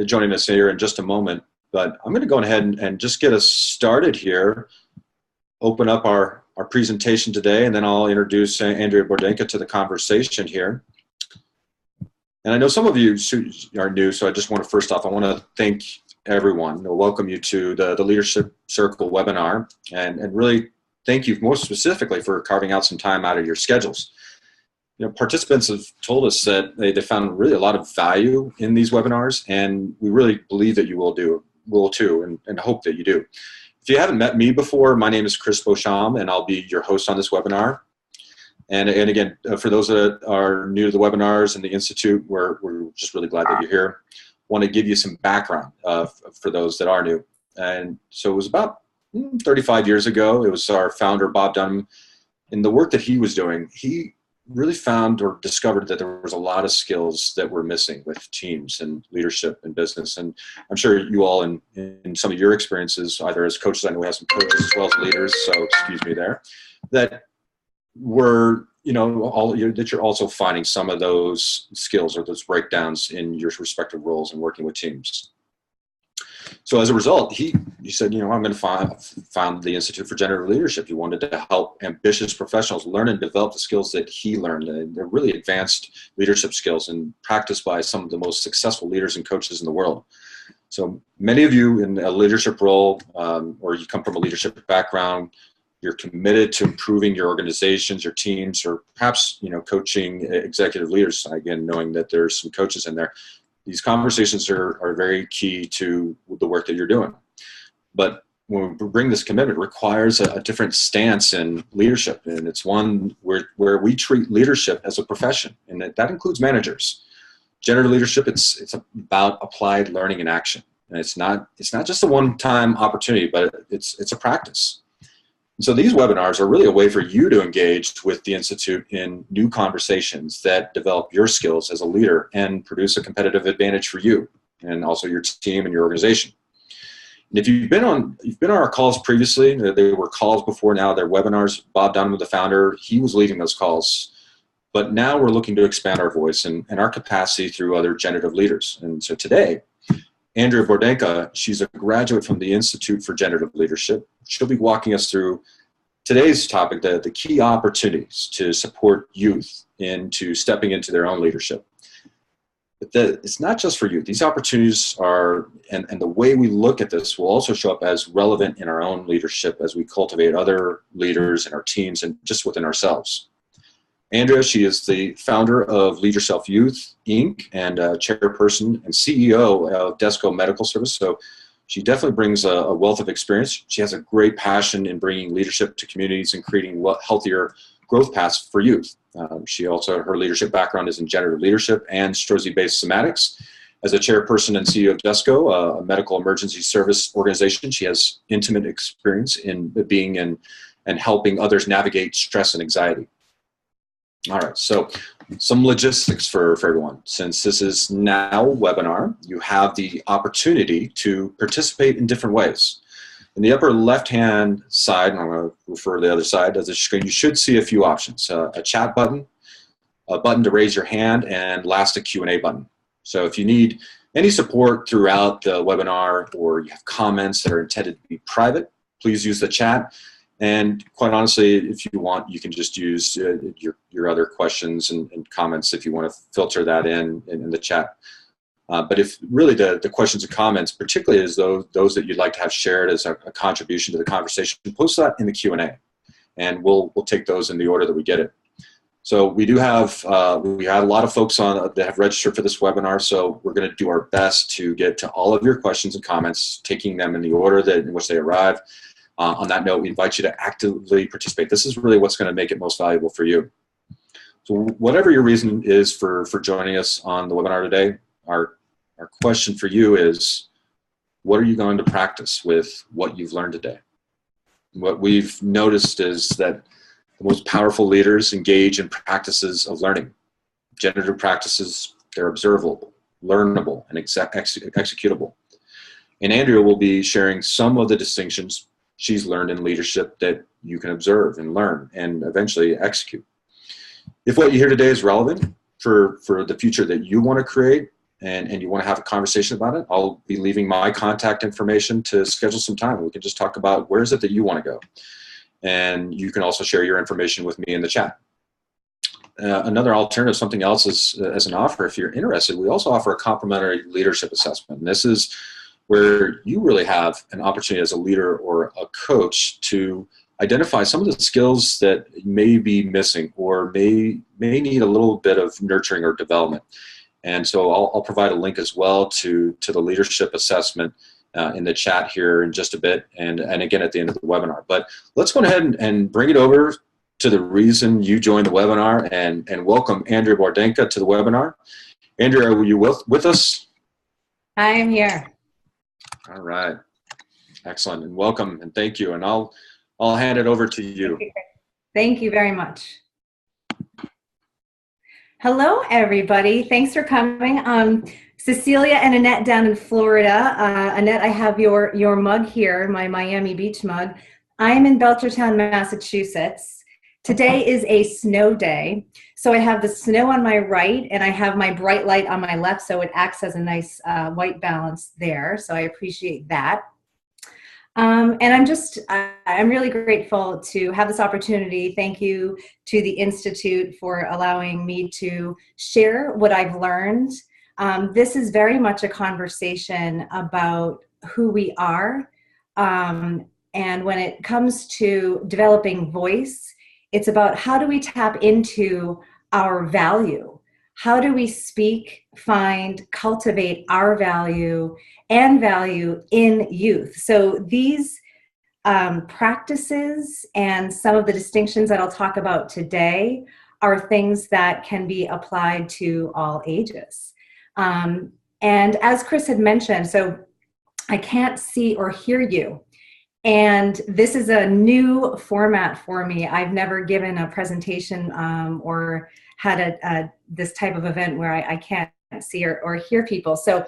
joining us here in just a moment. But I'm going to go ahead and just get us started here, open up our presentation today, and then I'll introduce Andrea Bordenca to the conversation here. And I know some of you are new, so I just want to, first off, I want to thank everyone, welcome you to the Leadership Circle webinar, and really thank you most specifically for carving out some time out of your schedules. Participants have told us that they found really a lot of value in these webinars, and we really believe that you will too, and hope that you do. If you haven't met me before, my name is Chris Beauchamp, and I'll be your host on this webinar. And again, for those that are new to the webinars and the Institute, we're just really glad that you're here. Want to give you some background for those that are new. And so it was about 35 years ago. It was our founder, Bob Dunham, in the work that he was doing. He really found or discovered that there was a lot of skills that were missing with teams and leadership and business. And I'm sure you all in some of your experiences, either as coaches, I know we have some coaches as well as leaders, so excuse me there, that were, that you're also finding some of those skills or those breakdowns in your respective roles and working with teams. So as a result, he said, I'm going to found the Institute for Generative Leadership. He wanted to help ambitious professionals learn and develop the skills that he learned. And they're really advanced leadership skills and practiced by some of the most successful leaders and coaches in the world. So many of you in a leadership role, or you come from a leadership background, you're committed to improving your organizations, your teams, or perhaps, coaching executive leaders. Again, knowing that there's some coaches in there. These conversations are very key to the work that you're doing. But when we bring this commitment, it requires a different stance in leadership. And it's one where we treat leadership as a profession. And that includes managers. Generative leadership, it's about applied learning and action. And it's not just a one-time opportunity, but it's a practice. So these webinars are really a way for you to engage with the Institute in new conversations that develop your skills as a leader and produce a competitive advantage for you and also your team and your organization. And if you've been on our calls previously, there were calls before, now they're webinars. Bob Dunham, the founder, he was leading those calls. But now we're looking to expand our voice and our capacity through other generative leaders. And so today, Andrea Bordenca, she's a graduate from the Institute for Generative Leadership. She'll be walking us through today's topic, the key opportunities to support youth into stepping into their own leadership. But it's not just for youth. These opportunities are, and the way we look at this will also show up as relevant in our own leadership as we cultivate other leaders in our teams and just within ourselves. Andrea, she is the founder of Lead Yourself Youth, Inc., and chairperson and CEO of Desco Medical Service. So she definitely brings a wealth of experience. She has a great passion in bringing leadership to communities and creating healthier growth paths for youth. Her leadership background is in generative leadership and Strozzi-based somatics. As a chairperson and CEO of Desco, a medical emergency service organization, she has intimate experience in being and helping others navigate stress and anxiety. All right, so some logistics for everyone. Since this is now a webinar, you have the opportunity to participate in different ways. In the upper left-hand side, and I'm going to refer to the other side of the screen, you should see a few options. A chat button, a button to raise your hand, and last, a Q&A button. So if you need any support throughout the webinar or you have comments that are intended to be private, please use the chat. And quite honestly, if you want, you can just use your other questions and comments if you want to filter that in the chat. But if really the questions and comments, particularly as those that you'd like to have shared as a contribution to the conversation, post that in the Q&A, and we'll take those in the order that we get it. So we do have we had a lot of folks on that have registered for this webinar, so we're going to do our best to get to all of your questions and comments, taking them in the order in which they arrive. On that note, we invite you to actively participate. This is really what's going to make it most valuable for you. So whatever your reason is for joining us on the webinar today, our question for you is, what are you going to practice with what you've learned today? What we've noticed is that the most powerful leaders engage in practices of learning. Generative practices, they're observable, learnable, and executable. And Andrea will be sharing some of the distinctions she's learned in leadership that you can observe and learn and eventually execute. If what you hear today is relevant for the future that you want to create, and you want to have a conversation about it, I'll be leaving my contact information to schedule some time. We can just talk about where is it that you want to go. And you can also share your information with me in the chat. Another alternative, something else is as an offer, if you're interested, we also offer a complimentary leadership assessment. And this is where you really have an opportunity as a leader or a coach to identify some of the skills that may be missing or may need a little bit of nurturing or development. And so I'll provide a link as well to the leadership assessment in the chat here in just a bit, and again at the end of the webinar. But let's go ahead and bring it over to the reason you joined the webinar, and welcome Andrea Bordenca to the webinar. Andrea, are you with us? I am here. All right, excellent, and welcome, and thank you. And I'll hand it over to you. Thank you very much. Hello, everybody. Thanks for coming. Cecilia and Annette down in Florida. Annette, I have your mug here, my Miami Beach mug. I am in Belchertown, Massachusetts. Today is a snow day. So I have the snow on my right and I have my bright light on my left, so it acts as a nice white balance there. So I appreciate that. And I'm really grateful to have this opportunity. Thank you to the Institute for allowing me to share what I've learned. This is very much a conversation about who we are. And when it comes to developing voice, it's about how do we tap into our value? How do we speak, find, cultivate our value and value in youth? So these practices and some of the distinctions that I'll talk about today are things that can be applied to all ages. And as Chris had mentioned, so I can't see or hear you. And this is a new format for me. I've never given a presentation or had this type of event where I can't see or hear people. So,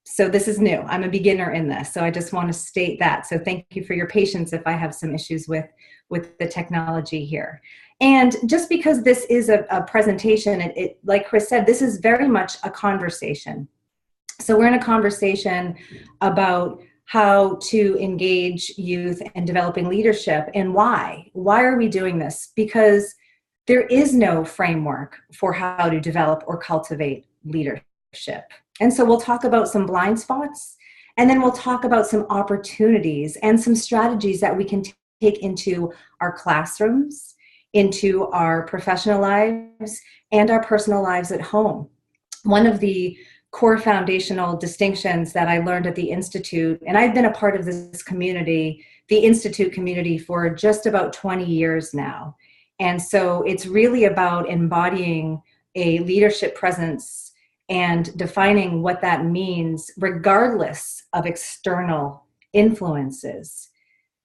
so this is new. I'm a beginner in this. So I just want to state that. So thank you for your patience if I have some issues with the technology here. And just because this is a presentation, it like Chris said, this is very much a conversation. So we're in a conversation about how to engage youth in developing leadership and why. Why are we doing this? Because there is no framework for how to develop or cultivate leadership. And so we'll talk about some blind spots, and then we'll talk about some opportunities and some strategies that we can take into our classrooms, into our professional lives, and our personal lives at home. One of the core foundational distinctions that I learned at the Institute, and I've been a part of this community, the Institute community, for just about 20 years now. And so it's really about embodying a leadership presence and defining what that means regardless of external influences.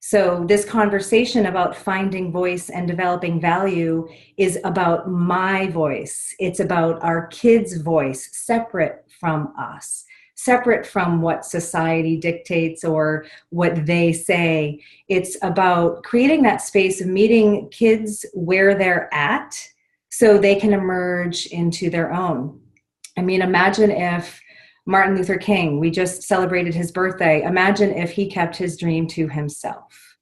So this conversation about finding voice and developing value is about my voice. It's about our kids' voice, separate from us, separate from what society dictates or what they say. It's about creating that space of meeting kids where they're at so they can emerge into their own. I mean, imagine if Martin Luther King, we just celebrated his birthday. Imagine if he kept his dream to himself.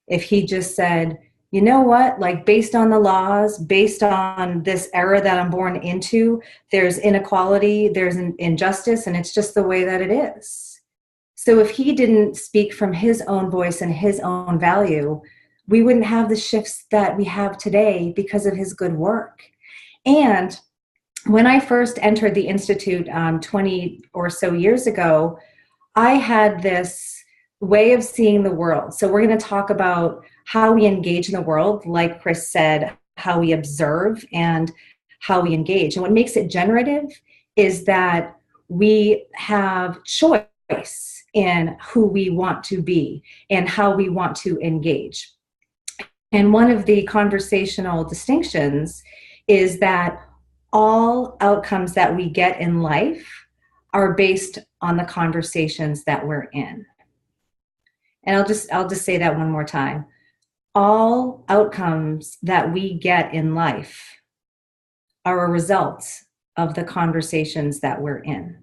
If he just said, you know what, like based on the laws, based on this era that I'm born into, there's inequality, there's an injustice, and it's just the way that it is. So if he didn't speak from his own voice and his own value, we wouldn't have the shifts that we have today because of his good work. And when I first entered the Institute 20 or so years ago, I had this way of seeing the world. So we're going to talk about how we engage in the world, like Chris said, how we observe and how we engage. And what makes it generative is that we have choice in who we want to be and how we want to engage. And one of the conversational distinctions is that all outcomes that we get in life are based on the conversations that we're in. And I'll just say that one more time. All outcomes that we get in life are a result of the conversations that we're in.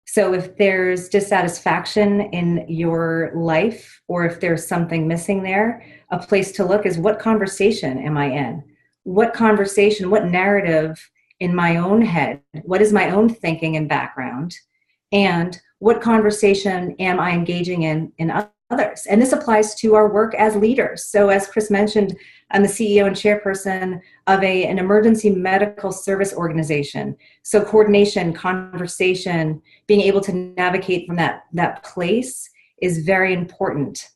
So if there's dissatisfaction in your life, or if there's something missing there, a place to look is, what conversation am I in? What conversation, what narrative in my own head? What is my own thinking and background? And what conversation am I engaging in others? And this applies to our work as leaders. So as Chris mentioned, I'm the CEO and chairperson of an emergency medical service organization. So coordination, conversation, being able to navigate from that place is very important,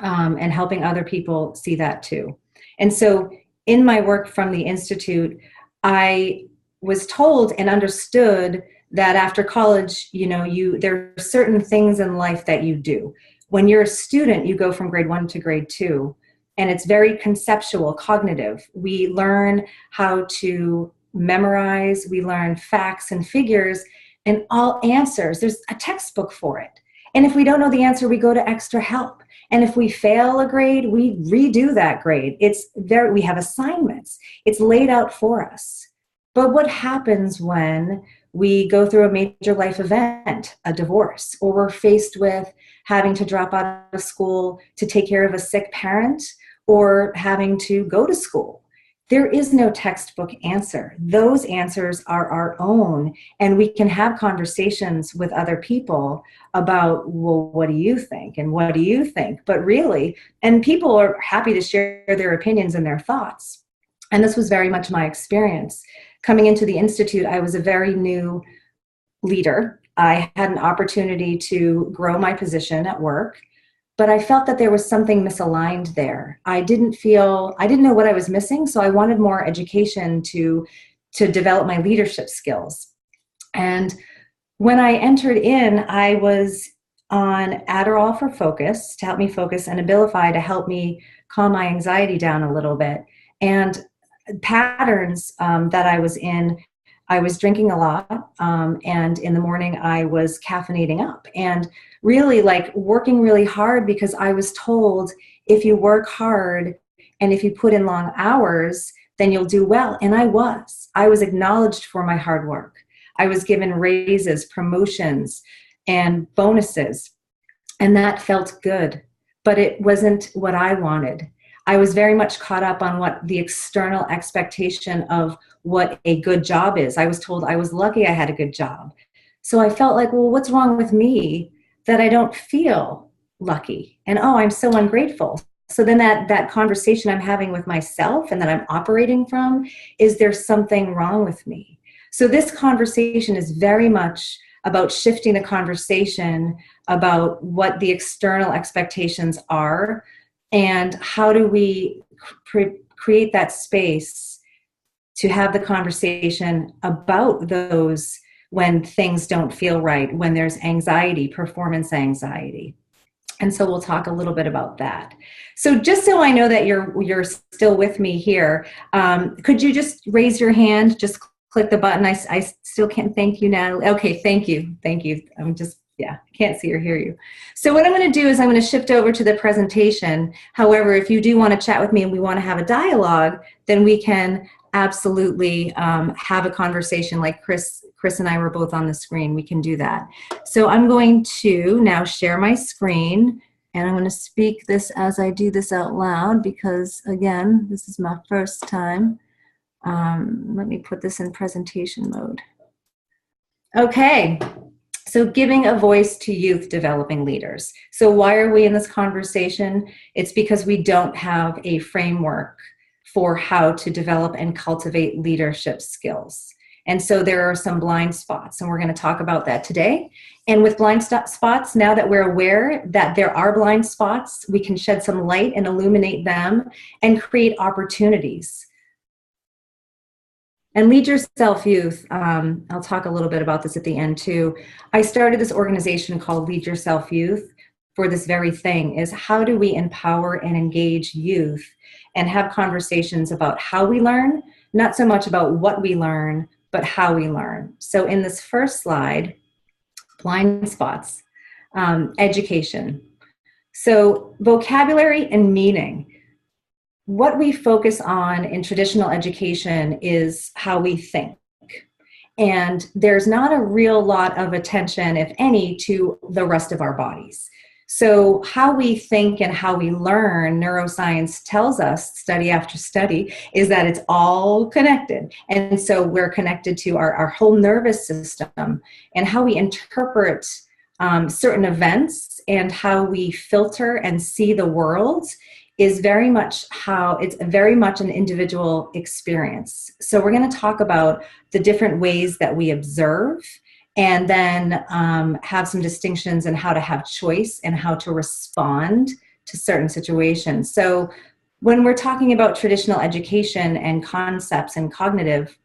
and helping other people see that too. And so in my work from the Institute, I was told and understood that after college, there are certain things in life that you do. When you're a student, you go from grade 1 to grade 2, and it's very conceptual, cognitive. We learn how to memorize, we learn facts and figures, and all answers. There's a textbook for it. And if we don't know the answer, we go to extra help. And if we fail a grade, we redo that grade. We have assignments. It's laid out for us. But what happens when we go through a major life event, a divorce, or we're faced with having to drop out of school to take care of a sick parent, or having to go to school? There is no textbook answer. Those answers are our own, and we can have conversations with other people about, well, what do you think? And what do you think? But really, and people are happy to share their opinions and their thoughts. And this was very much my experience. Coming into the Institute, I was a very new leader. I had an opportunity to grow my position at work, but I felt that there was something misaligned there. I didn't know what I was missing, so I wanted more education to develop my leadership skills. And when I entered in, I was on Adderall for focus, to help me focus, and Abilify to help me calm my anxiety down a little bit. And patterns that I was in, I was drinking a lot, and in the morning I was caffeinating up, and really working really hard, because I was told, if you work hard and if you put in long hours, then you'll do well. And I was acknowledged for my hard work. I was given raises, promotions, and bonuses, and that felt good, but it wasn't what I wanted. I was very much caught up on what the external expectation of what a good job is. I was told I was lucky I had a good job. So I felt like, well, what's wrong with me that I don't feel lucky? And I'm so ungrateful. So then that conversation I'm having with myself and that I'm operating from is, there something wrong with me? So this conversation is very much about shifting the conversation about what the external expectations are, and how do we create that space to have the conversation about those when things don't feel right, when there's anxiety, performance anxiety. And so we'll talk a little bit about that. So just so I know that you're still with me here, could you just raise your hand, just click the button? I still can't. Thank you, Natalie. Okay, thank you. I can't see or hear you. So what I'm going to do is I'm going to shift over to the presentation. However, if you do want to chat with me and we want to have a dialogue, then we can absolutely have a conversation like Chris and I were both on the screen. We can do that. So I'm going to now share my screen, and I'm going to speak this as I do this out loud, because again, this is my first time. Let me put this in presentation mode. Okay. So giving a voice to youth developing leaders. So why are we in this conversation? It's because we don't have a framework for how to develop and cultivate leadership skills. And so there are some blind spots, and we're going to talk about that today. And with blind spots, now that we're aware that there are blind spots, we can shed some light and illuminate them and create opportunities. And Lead Yourself Youth, I'll talk a little bit about this at the end too. I started this organization called Lead Yourself Youth for this very thing, is how do we empower and engage youth and have conversations about how we learn, not so much about what we learn, but how we learn. So in this first slide, blind spots, education. So vocabulary and meaning. What we focus on in traditional education is how we think. And there's not a real lot of attention, if any, to the rest of our bodies. So how we think and how we learn, neuroscience tells us, study after study, is that it's all connected. And so we're connected to our whole nervous system, and how we interpret certain events and how we filter and see the world is very much it's very much an individual experience. So we're going to talk about the different ways that we observe, and then have some distinctions in how to have choice and how to respond to certain situations. So when we're talking about traditional education and concepts and cognitive,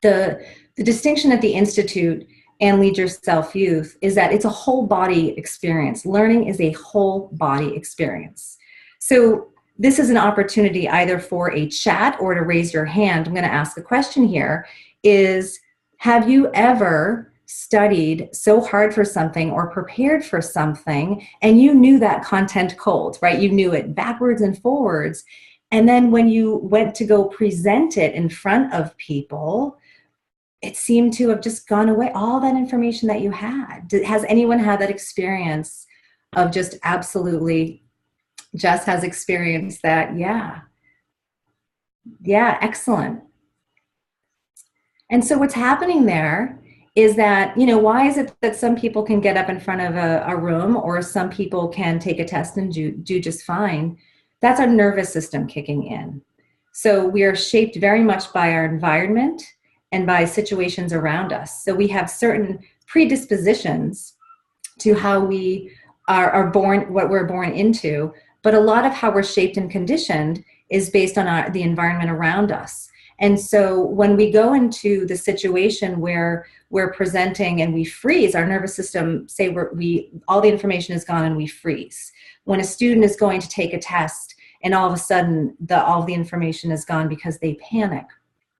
the distinction at the Institute and Lead Yourself Youth is that it's a whole body experience. Learning is a whole body experience. So this is an opportunity either for a chat or to raise your hand. I'm going to ask a question here is, have you ever studied so hard for something or prepared for something and you knew that content cold, right? You knew it backwards and forwards. And then when you went to go present it in front of people, it seemed to have just gone away, all that information that you had. Has anyone had that experience of just absolutely, Jess has experienced that? Yeah, excellent. And so what's happening there is that, why is it that some people can get up in front of a room, or some people can take a test and do just fine? That's our nervous system kicking in. So we are shaped very much by our environment and by situations around us. So we have certain predispositions to how we are born, what we're born into, but a lot of how we're shaped and conditioned is based on the environment around us. And so when we go into the situation where we're presenting and we freeze, our nervous system, say all the information is gone and we freeze. When a student is going to take a test and all of a sudden all the information is gone because they panic,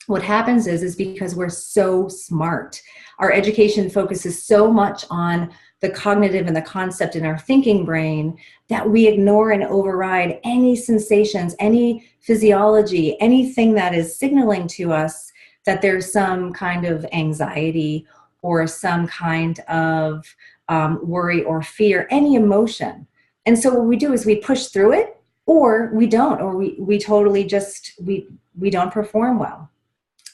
what happens is because we're so smart. Our education focuses so much on the cognitive and the concept in our thinking brain that we ignore and override any sensations, any physiology, anything that is signaling to us that there's some kind of anxiety or some kind of worry or fear, any emotion. And so what we do is we push through it, or we don't, or we totally just, we don't perform well.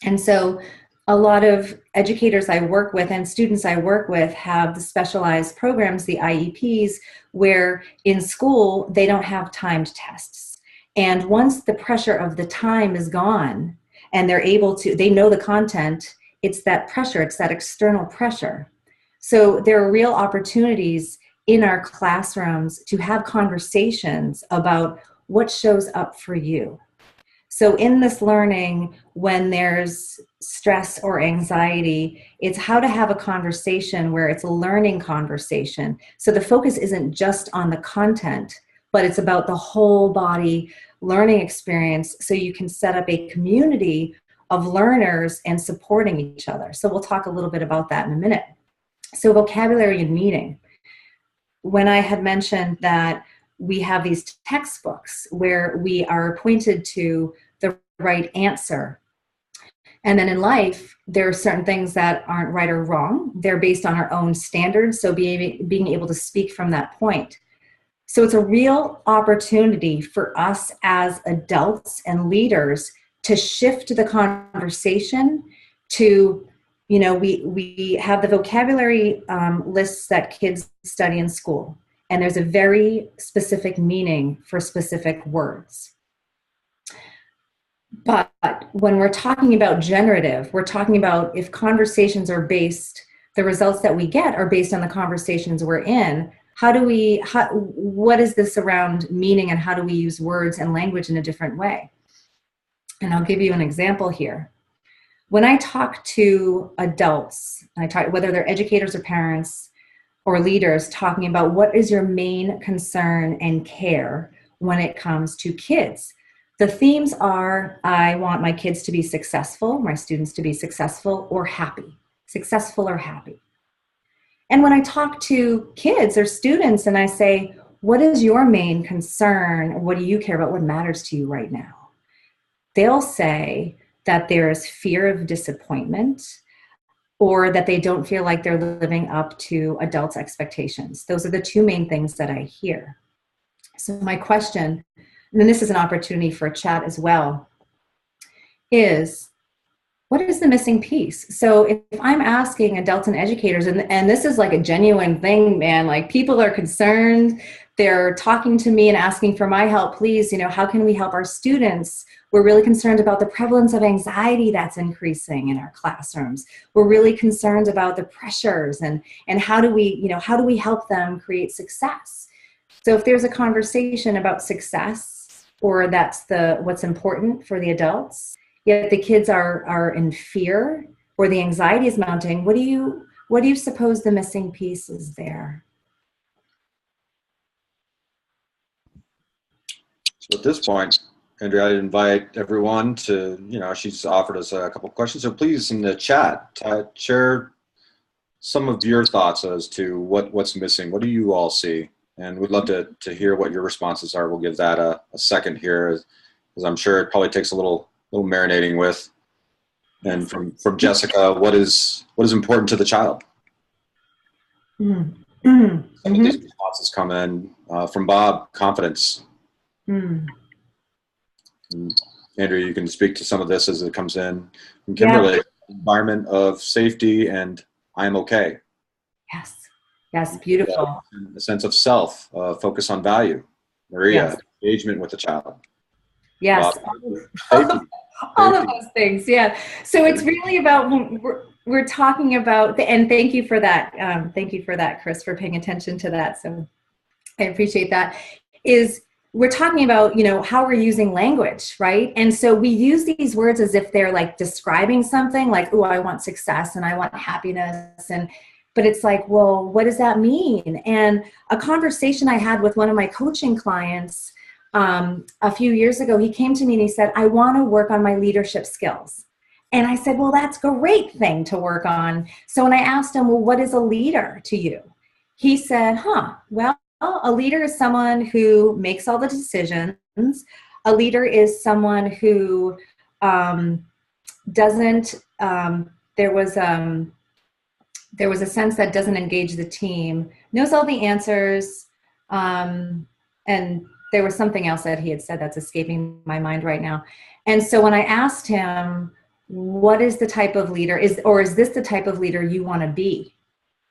And so a lot of educators I work with and students I work with have the specialized programs, the IEPs, where in school they don't have timed tests. And once the pressure of the time is gone and they know the content, it's that pressure, it's that external pressure. So there are real opportunities in our classrooms to have conversations about what shows up for you. So in this learning, when there's stress or anxiety, it's how to have a conversation where it's a learning conversation. So the focus isn't just on the content, but it's about the whole body learning experience, so you can set up a community of learners and supporting each other. So we'll talk a little bit about that in a minute. So vocabulary and meaning. When I had mentioned that we have these textbooks where we are pointed to the right answer. And then in life, there are certain things that aren't right or wrong. They're based on our own standards, so being able to speak from that point. So it's a real opportunity for us as adults and leaders to shift the conversation to, we have the vocabulary lists that kids study in school. And there's a very specific meaning for specific words. But when we're talking about generative, we're talking about if conversations are based, the results that we get are based on the conversations we're in. What is this around meaning, and how do we use words and language in a different way? And I'll give you an example here. When I talk to adults, whether they're educators or parents, or leaders, talking about what is your main concern and care when it comes to kids. The themes are, I want my kids to be successful, my students to be successful or happy, successful or happy. And when I talk to kids or students and I say, what is your main concern? What do you care about? What matters to you right now? They'll say that there is fear of disappointment. or that they don't feel like they're living up to adults' expectations. Those are the two main things that I hear. So my question, and then this is an opportunity for a chat as well, is what is the missing piece? So if I'm asking adults and educators, and this is like a genuine thing, man, like people are concerned, they're talking to me and asking for my help, please, how can we help our students? We're really concerned about the prevalence of anxiety that's increasing in our classrooms. We're really concerned about the pressures and how do we help them create success? So if there's a conversation about success, or that's what's important for the adults, yet the kids are in fear, or the anxiety is mounting, what do you suppose the missing piece is there? So at this point, Andrea, I'd invite everyone to, she's offered us a couple of questions. So please, in the chat, share some of your thoughts as to what's missing. What do you all see? And we'd love to hear what your responses are. We'll give that a second here, as I'm sure it probably takes a little marinating with. And from Jessica, what is important to the child? Mm-hmm. Some of these responses come in from Bob, confidence. Mm. Andrea, you can speak to some of this as it comes in. From Kimberly, environment of safety and I am okay. Yes, beautiful. A sense of self, focus on value. Maria, yes. Engagement with the child. Yes, all of those things, yeah. So it's really about, we're talking about, and thank you for that, Chris, for paying attention to that. So I appreciate that. We're talking about, how we're using language, right? And so we use these words as if they're like describing something, like, oh, I want success and I want happiness, but it's like, well, what does that mean? And a conversation I had with one of my coaching clients a few years ago, he came to me and he said, I want to work on my leadership skills. And I said, well, that's a great thing to work on. So when I asked him, well, what is a leader to you? He said, well, a leader is someone who makes all the decisions. A leader is someone who doesn't, there was a sense that doesn't engage the team, knows all the answers, and there was something else that he had said that's escaping my mind right now. And so when I asked him, what is the type of leader, is this the type of leader you want to be?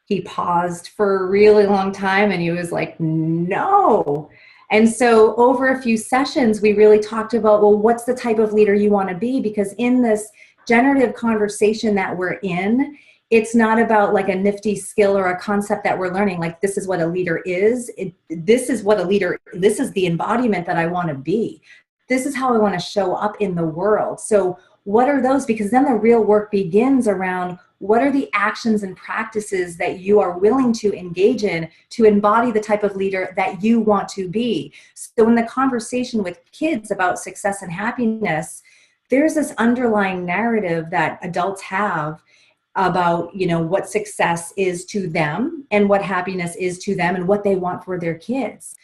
He paused for a really long time and he was like, no. And so over a few sessions, we really talked about, well, what's the type of leader you want to be? Because in this generative conversation that we're in, it's not about like a nifty skill or a concept that we're learning. Like, this is what a leader is. This is the embodiment that I want to be. This is how I want to show up in the world. So what are those? Because then the real work begins around, what are the actions and practices that you are willing to engage in to embody the type of leader that you want to be? So in the conversation with kids about success and happiness, there's this underlying narrative that adults have about, what success is to them and what happiness is to them and what they want for their kids.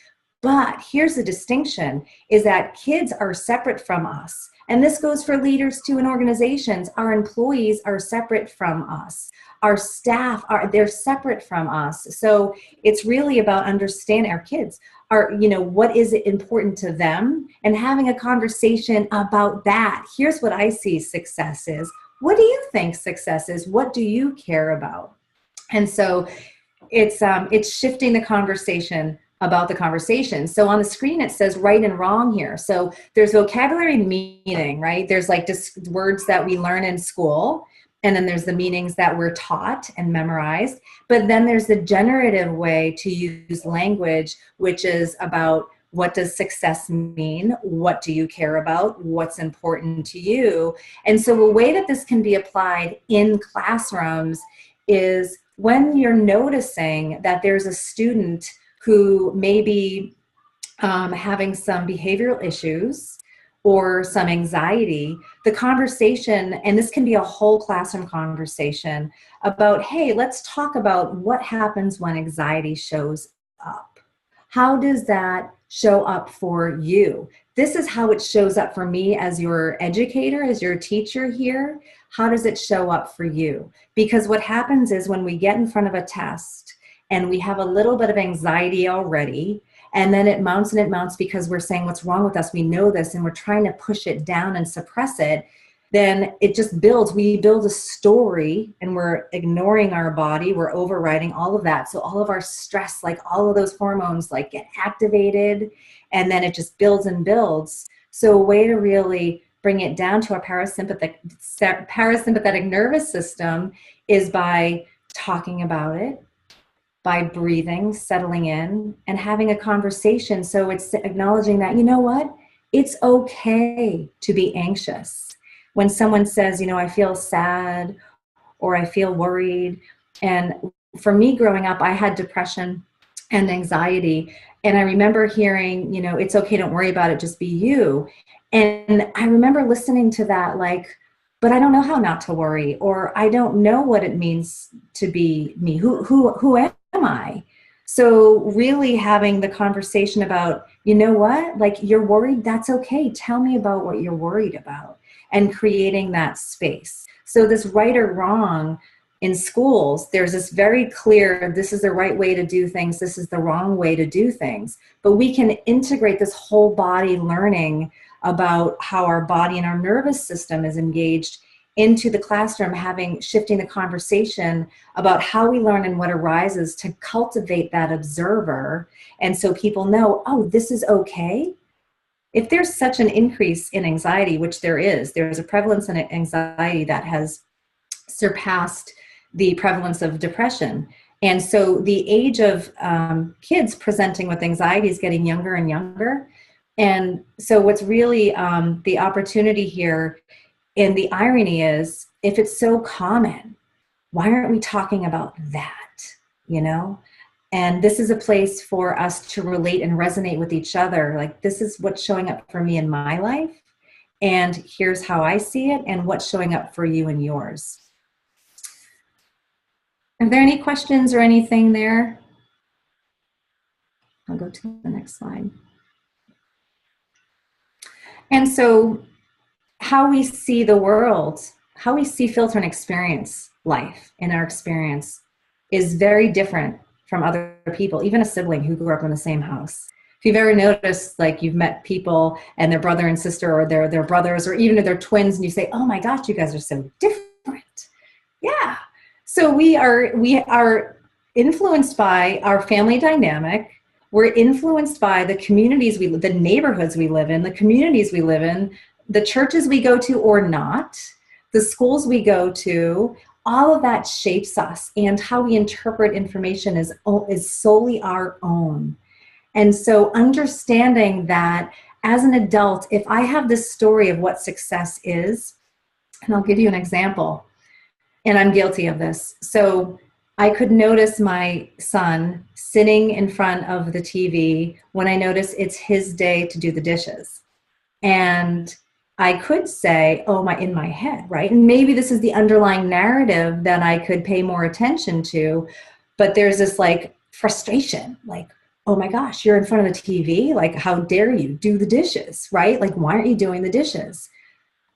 But here's the distinction, is that kids are separate from us. And this goes for leaders too in organizations. Our employees are separate from us. Our staff they're separate from us. So it's really about understanding our kids what is important to them and having a conversation about that. Here's what I see success is. What do you think success is? What do you care about? And so it's shifting the conversation about the conversation. So on the screen, it says right and wrong here. So there's vocabulary meaning, right? There's like just words that we learn in school. And then there's the meanings that we're taught and memorized. But then there's the generative way to use language, which is about, what does success mean? What do you care about? What's important to you? And so a way that this can be applied in classrooms is when you're noticing that there's a student who may be having some behavioral issues or some anxiety, the conversation, and this can be a whole classroom conversation about, hey, let's talk about what happens when anxiety shows up. How does that show up for you? this is how it shows up for me as your educator, as your teacher here. How does it show up for you? Because what happens is when we get in front of a test and we have a little bit of anxiety already, and then it mounts and it mounts because we're saying what's wrong with us, we know this, and we're trying to push it down and suppress it, then it just builds. We build a story and we're ignoring our body, we're overriding all of that. So all of our stress, like all of those hormones like get activated, and then it just builds and builds. So a way to really bring it down to our parasympathetic nervous system is by talking about it, by breathing, settling in, and having a conversation. So it's acknowledging that, you know what, it's okay to be anxious. When someone says, you know, I feel sad or I feel worried. And for me growing up, I had depression and anxiety. And I remember hearing, you know, it's okay, don't worry about it, just be you. And I remember listening to that like, but I don't know how not to worry, or I don't know what it means to be me. Who am I? So really having the conversation about, you know what, like you're worried, that's okay. Tell me about what you're worried about, and creating that space. So this right or wrong in schools, there's this very clear, this is the right way to do things, this is the wrong way to do things. But we can integrate this whole body learning about how our body and our nervous system is engaged into the classroom, shifting the conversation about how we learn and what arises to cultivate that observer. And so people know, oh, this is okay. If there's such an increase in anxiety, which there's a prevalence in anxiety that has surpassed the prevalence of depression. And so the age of kids presenting with anxiety is getting younger and younger. And so what's really the opportunity here, and the irony is, if it's so common, why aren't we talking about that, you know? And this is a place for us to relate and resonate with each other. Like, this is what's showing up for me in my life, and here's how I see it, and what's showing up for you in yours. Are there any questions or anything there? I'll go to the next slide. And so how we see the world, how we see, filter, and experience life in our experience is very different from other people, even a sibling who grew up in the same house. If you've ever noticed, like you've met people and their brother and sister, or their brothers, or even if they're twins, and you say, oh my gosh, you guys are so different. Yeah. So we are influenced by our family dynamic. We're influenced by the communities we live, the neighborhoods we live in, the communities we live in, the churches we go to or not, the schools we go to. All of that shapes us, and how we interpret information is solely our own. And so understanding that as an adult, if I have this story of what success is, and I'll give you an example, and I'm guilty of this. So I could notice my son sitting in front of the TV when I notice it's his day to do the dishes. And I could say, oh, in my head, right? And maybe this is the underlying narrative that I could pay more attention to, but there's this like frustration, like, oh my gosh, you're in front of the TV, like how dare you do the dishes, right? Like, why aren't you doing the dishes?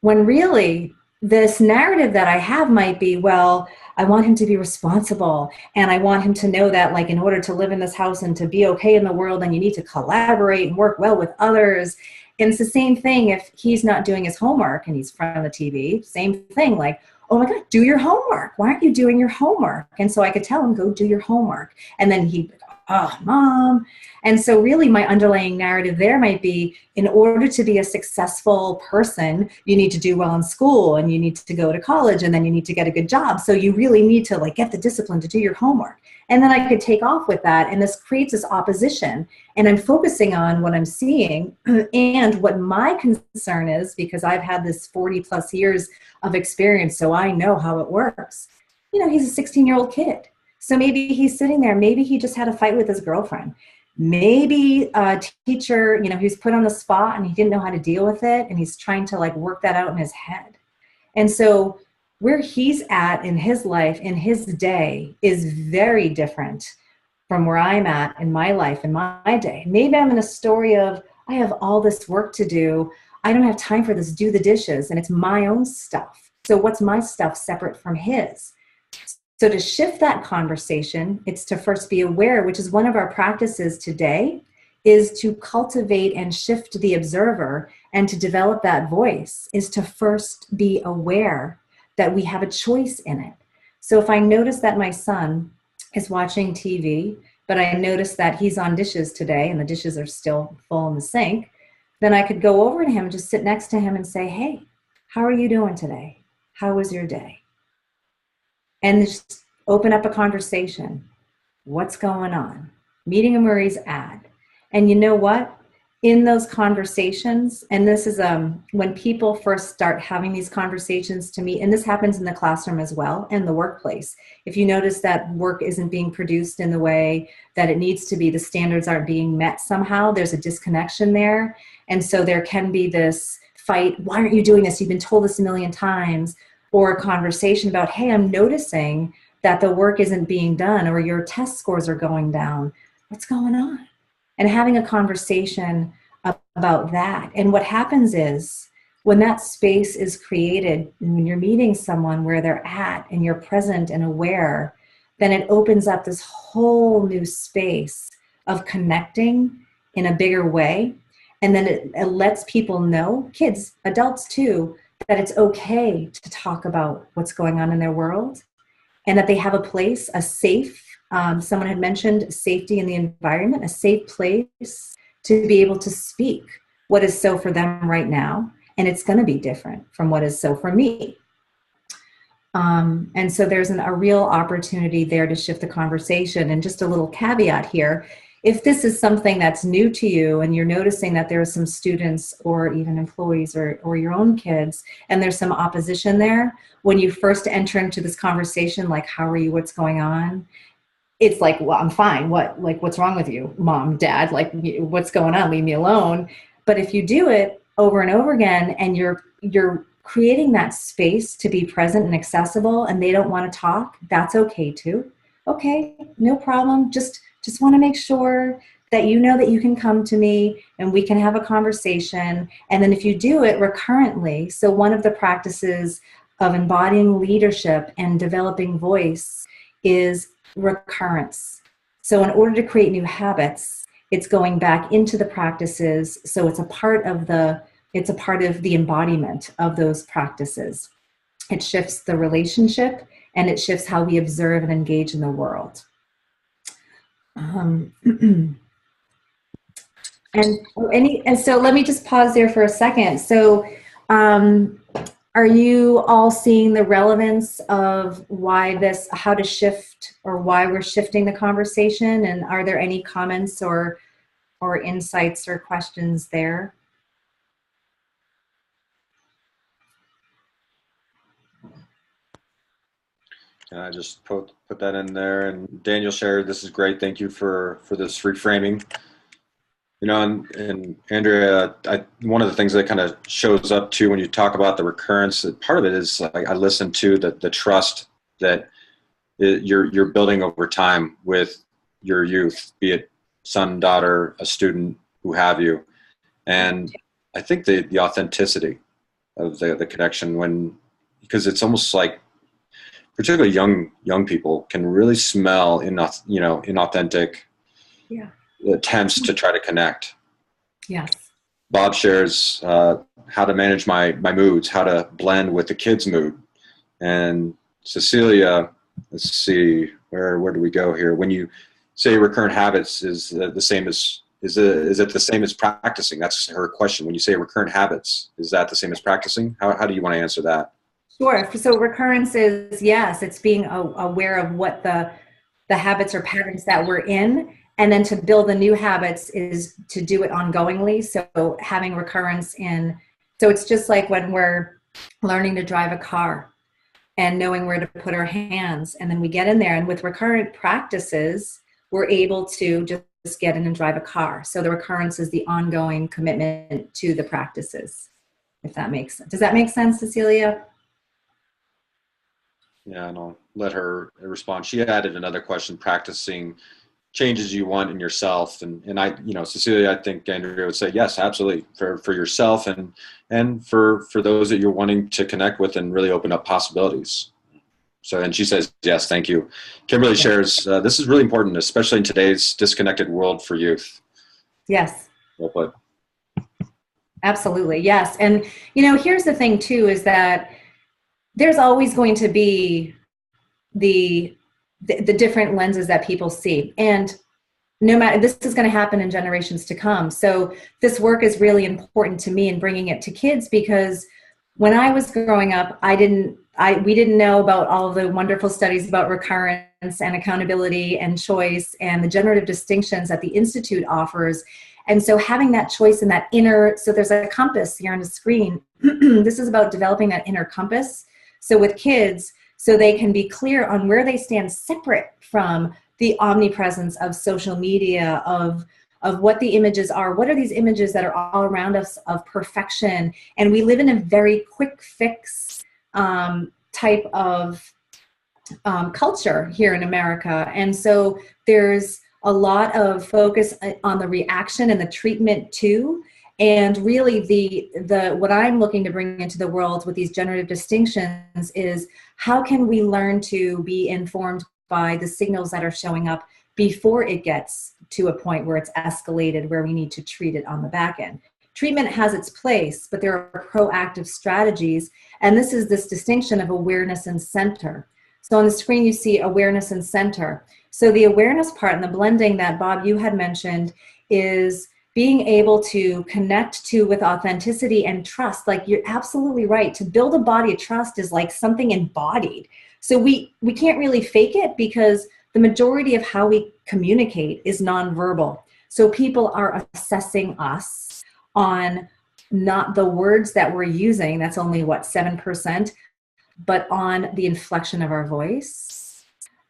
When really this narrative that I have might be, well, I want him to be responsible, and I want him to know that, like, in order to live in this house and to be okay in the world, then you need to collaborate and work well with others. And it's the same thing if he's not doing his homework and he's in front of the TV. Same thing, like, oh my God, do your homework. Why aren't you doing your homework? And so I could tell him, go do your homework. And then he'd go, oh, Mom. And so really my underlying narrative there might be, in order to be a successful person, you need to do well in school, and you need to go to college, and then you need to get a good job. So you really need to like get the discipline to do your homework. And then I could take off with that, and this creates this opposition. And I'm focusing on what I'm seeing and what my concern is, because I've had this 40 plus years of experience, so I know how it works. You know, he's a 16-year-old kid. So maybe he's sitting there, maybe he just had a fight with his girlfriend. Maybe a teacher, you know, he's put on the spot and he didn't know how to deal with it, and he's trying to like work that out in his head. And so where he's at in his life, in his day, is very different from where I'm at in my life, in my day. Maybe I'm in a story of, I have all this work to do. I don't have time for this. Do the dishes. And it's my own stuff. So what's my stuff separate from his? So to shift that conversation, it's to first be aware, which is one of our practices today, is to cultivate and shift the observer, and to develop that voice is to first be aware that we have a choice in it. So if I notice that my son is watching TV, but I notice that he's on dishes today and the dishes are still full in the sink, then I could go over to him, just sit next to him and say, hey, how are you doing today? How was your day? And just open up a conversation. What's going on? Meeting him where he's at. And you know what? In those conversations, and this is when people first start having these conversations to me, and this happens in the classroom as well, and the workplace. If you notice that work isn't being produced in the way that it needs to be, the standards aren't being met somehow, there's a disconnection there. And so there can be this fight, why aren't you doing this? You've been told this a million times. Or a conversation about, hey, I'm noticing that the work isn't being done, or your test scores are going down. What's going on? And having a conversation about that. And what happens is when that space is created, when you're meeting someone where they're at and you're present and aware, then it opens up this whole new space of connecting in a bigger way. And then it lets people know, kids, adults too, that it's okay to talk about what's going on in their world, and that they have a place, a safe, someone had mentioned safety in the environment, a safe place to be able to speak what is so for them right now. And it's going to be different from what is so for me. And so there's a real opportunity there to shift the conversation. And just a little caveat here, if this is something that's new to you and you're noticing that there are some students or even employees or your own kids, and there's some opposition there, when you first enter into this conversation, like, how are you, what's going on? It's like, well, I'm fine. What's wrong with you, mom, dad? Like, what's going on? Leave me alone. But if you do it over and over again, and you're creating that space to be present and accessible, and they don't want to talk, that's okay too. Okay, no problem. Just want to make sure that you know that you can come to me and we can have a conversation. And then if you do it recurrently, so one of the practices of embodying leadership and developing voice is recurrence. So in order to create new habits, it's going back into the practices. So it's a part of the embodiment of those practices. It shifts the relationship, and it shifts how we observe and engage in the world. And so let me just pause there for a second. So are you all seeing the relevance of how to shift, or why we're shifting the conversation? And are there any comments or insights or questions there? And I just put that in there. And Daniel shared, this is great. Thank you for this reframing. You know, and Andrea, one of the things that kind of shows up too when you talk about the recurrence, part of it is I listen to the trust that you're building over time with your youth, be it son, daughter, a student, who have you. And I think the authenticity of the connection, because it's almost like, particularly young people can really smell inauthentic attempts to try to connect. Yes. Bob shares how to manage my moods, how to blend with the kids' mood. And Cecilia, let's see, where do we go here? When you say recurrent habits is it the same as practicing? That's her question. When you say recurrent habits, is that the same as practicing? How do you want to answer that? Sure. So recurrence is, yes, it's being aware of what the habits or patterns that we're in, and then to build the new habits is to do it ongoingly. So having recurrence so it's just like when we're learning to drive a car and knowing where to put our hands, and then we get in there, and with recurrent practices, we're able to just get in and drive a car. So the recurrence is the ongoing commitment to the practices, if that makes sense. Does that make sense, Cecilia? Yeah, and I'll let her respond. She added another question, practicing changes you want in yourself. And I, Cecilia, I think Andrea would say, yes, absolutely, for yourself and for those that you're wanting to connect with and really open up possibilities. So, and she says, yes, thank you. Kimberly shares, this is really important, especially in today's disconnected world for youth. Yes. Well put. Absolutely. Yes. And, here's the thing too, is that there's always going to be the different lenses that people see. And no matter, this is going to happen in generations to come. So this work is really important to me in bringing it to kids, because when I was growing up, we didn't know about all of the wonderful studies about recurrence and accountability and choice and the generative distinctions that the Institute offers. And so having that choice and that inner, so there's a compass here on the screen. This is about developing that inner compass. So with kids, so they can be clear on where they stand separate from the omnipresence of social media, of what the images are. What are these images that are all around us of perfection? And we live in a very quick fix type of culture here in America. And so there's a lot of focus on the reaction and the treatment too. And really the what I'm looking to bring into the world with these generative distinctions is, how can we learn to be informed by the signals that are showing up before it gets to a point where it's escalated, where we need to treat it on the back end. Treatment has its place, but there are proactive strategies. And this is this distinction of awareness and center. So on the screen, you see awareness and center. So the awareness part and the blending that Bob, you had mentioned, is being able to connect to with authenticity and trust. Like, you're absolutely right. To build a body of trust is like something embodied. So we can't really fake it, because the majority of how we communicate is nonverbal. So people are assessing us on not the words that we're using, that's only 7%, but on the inflection of our voice,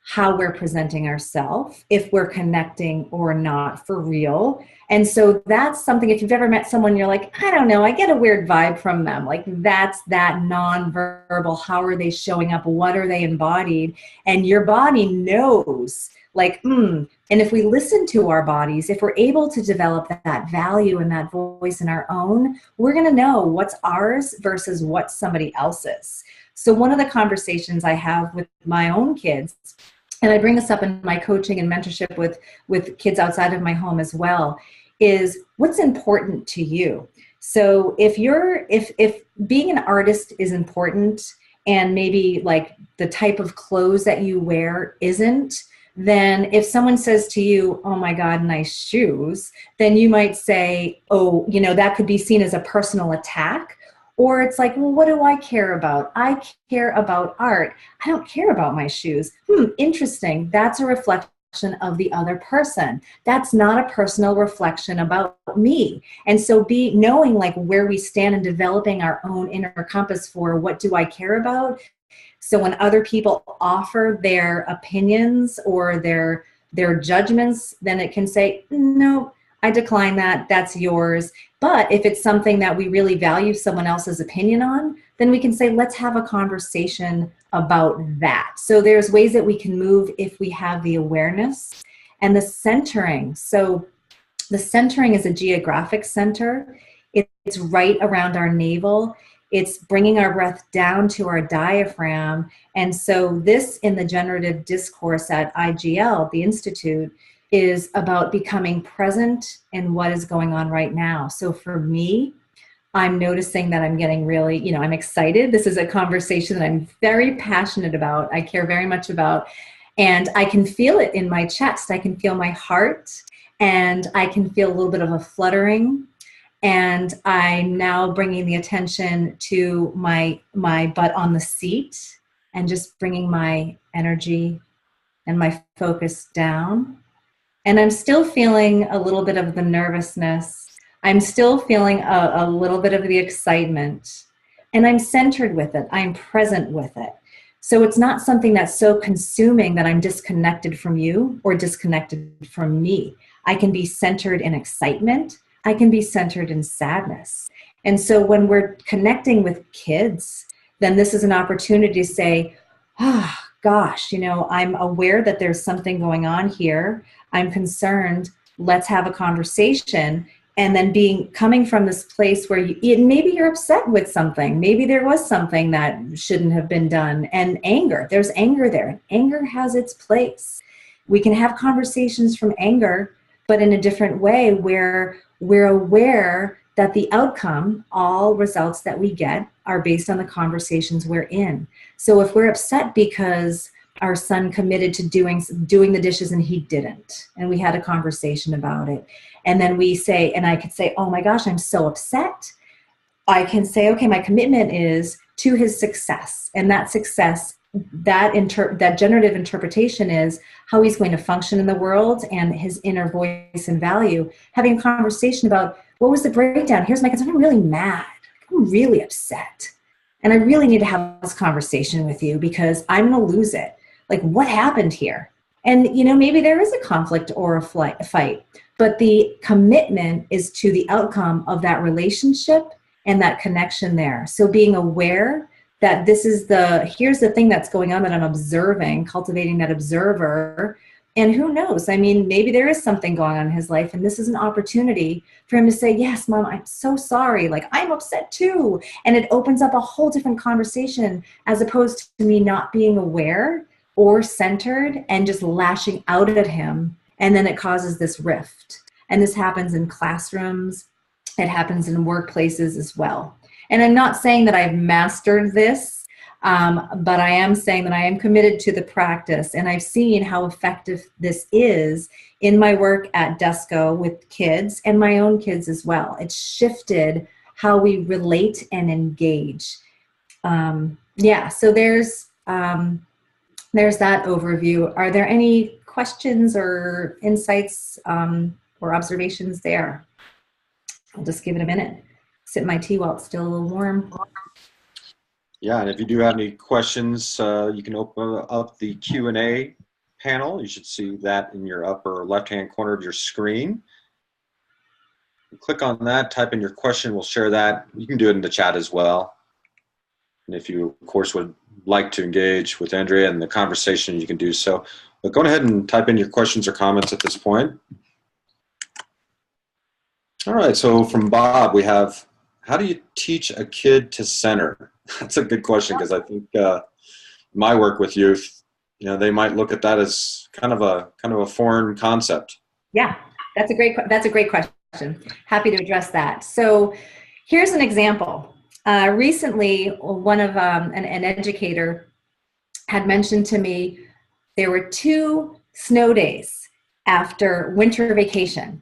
how we're presenting ourselves, if we're connecting or not for real. And so that's something, if you've ever met someone, you're like, I don't know, I get a weird vibe from them. Like, that's that nonverbal. How are they showing up? What are they embodied? And your body knows, like, And if we listen to our bodies, if we're able to develop that value and that voice in our own, we're going to know what's ours versus what somebody else's. So one of the conversations I have with my own kids, and I bring this up in my coaching and mentorship with kids outside of my home as well, is what's important to you. So if being an artist is important, and maybe like the type of clothes that you wear isn't, then if someone says to you, oh my God, nice shoes, then you might say, oh, that could be seen as a personal attack. Or it's like, well, what do I care about? I care about art. I don't care about my shoes. Interesting. That's a reflection of the other person. That's not a personal reflection about me. And so knowing like where we stand and developing our own inner compass for what do I care about. So when other people offer their opinions or their judgments, then it can say, no, I decline that. That's yours. But if it's something that we really value someone else's opinion on, then we can say, let's have a conversation about that. So there's ways that we can move if we have the awareness and the centering. So the centering is a geographic center. It's right around our navel. It's bringing our breath down to our diaphragm. And so this, in the generative discourse at IGL, the Institute, is about becoming present in what is going on right now. So for me, I'm noticing that I'm getting really, I'm excited. This is a conversation that I'm very passionate about. I care very much about, and I can feel it in my chest. I can feel my heart, and I can feel a little bit of a fluttering. And I'm now bringing the attention to my butt on the seat, and just bringing my energy and my focus down. And I'm still feeling a little bit of the nervousness. I'm still feeling a little bit of the excitement. And I'm centered with it. I'm present with it. So it's not something that's so consuming that I'm disconnected from you or disconnected from me. I can be centered in excitement. I can be centered in sadness. And so when we're connecting with kids, then this is an opportunity to say, gosh, I'm aware that there's something going on here. I'm concerned. Let's have a conversation. And then coming from this place where maybe you're upset with something. Maybe there was something that shouldn't have been done. And anger, there's anger there. Anger has its place. We can have conversations from anger, but in a different way where we're aware that the outcome, all results that we get are based on the conversations we're in. So if we're upset because our son committed to doing the dishes and he didn't, and we had a conversation about it, and then we say, and I could say, oh my gosh, I'm so upset. I can say, okay, my commitment is to his success, and that success, that generative interpretation is how he's going to function in the world and his inner voice and value. Having a conversation about, what was the breakdown? Here's my concern. I'm really mad. I'm really upset. And I really need to have this conversation with you because I'm going to lose it. Like, what happened here? And, maybe there is a conflict or a fight, but the commitment is to the outcome of that relationship and that connection there. So being aware that here's the thing that's going on that I'm observing, cultivating that observer. And who knows? I mean, maybe there is something going on in his life, and this is an opportunity for him to say, yes, Mom, I'm so sorry. Like, I'm upset too. And it opens up a whole different conversation as opposed to me not being aware or centered and just lashing out at him. And then it causes this rift. And this happens in classrooms. It happens in workplaces as well. And I'm not saying that I've mastered this, but I am saying that I am committed to the practice. And I've seen how effective this is in my work at Desco with kids and my own kids as well. It's shifted how we relate and engage. So there's that overview. Are there any questions or insights or observations there? I'll just give it a minute. Sip my tea while it's still a little warm. Yeah, and if you do have any questions, you can open up the Q&A panel. You should see that in your upper left-hand corner of your screen. Click on that, type in your question, we'll share that. You can do it in the chat as well. And if you, of course, would like to engage with Andrea in the conversation, you can do so. But go ahead and type in your questions or comments at this point. All right, so from Bob, we have, how do you teach a kid to center? That's a good question, because I think my work with youth, they might look at that as kind of a foreign concept. Yeah, that's a great question. Happy to address that. So here's an example. Recently, one of an educator had mentioned to me there were 2 snow days after winter vacation.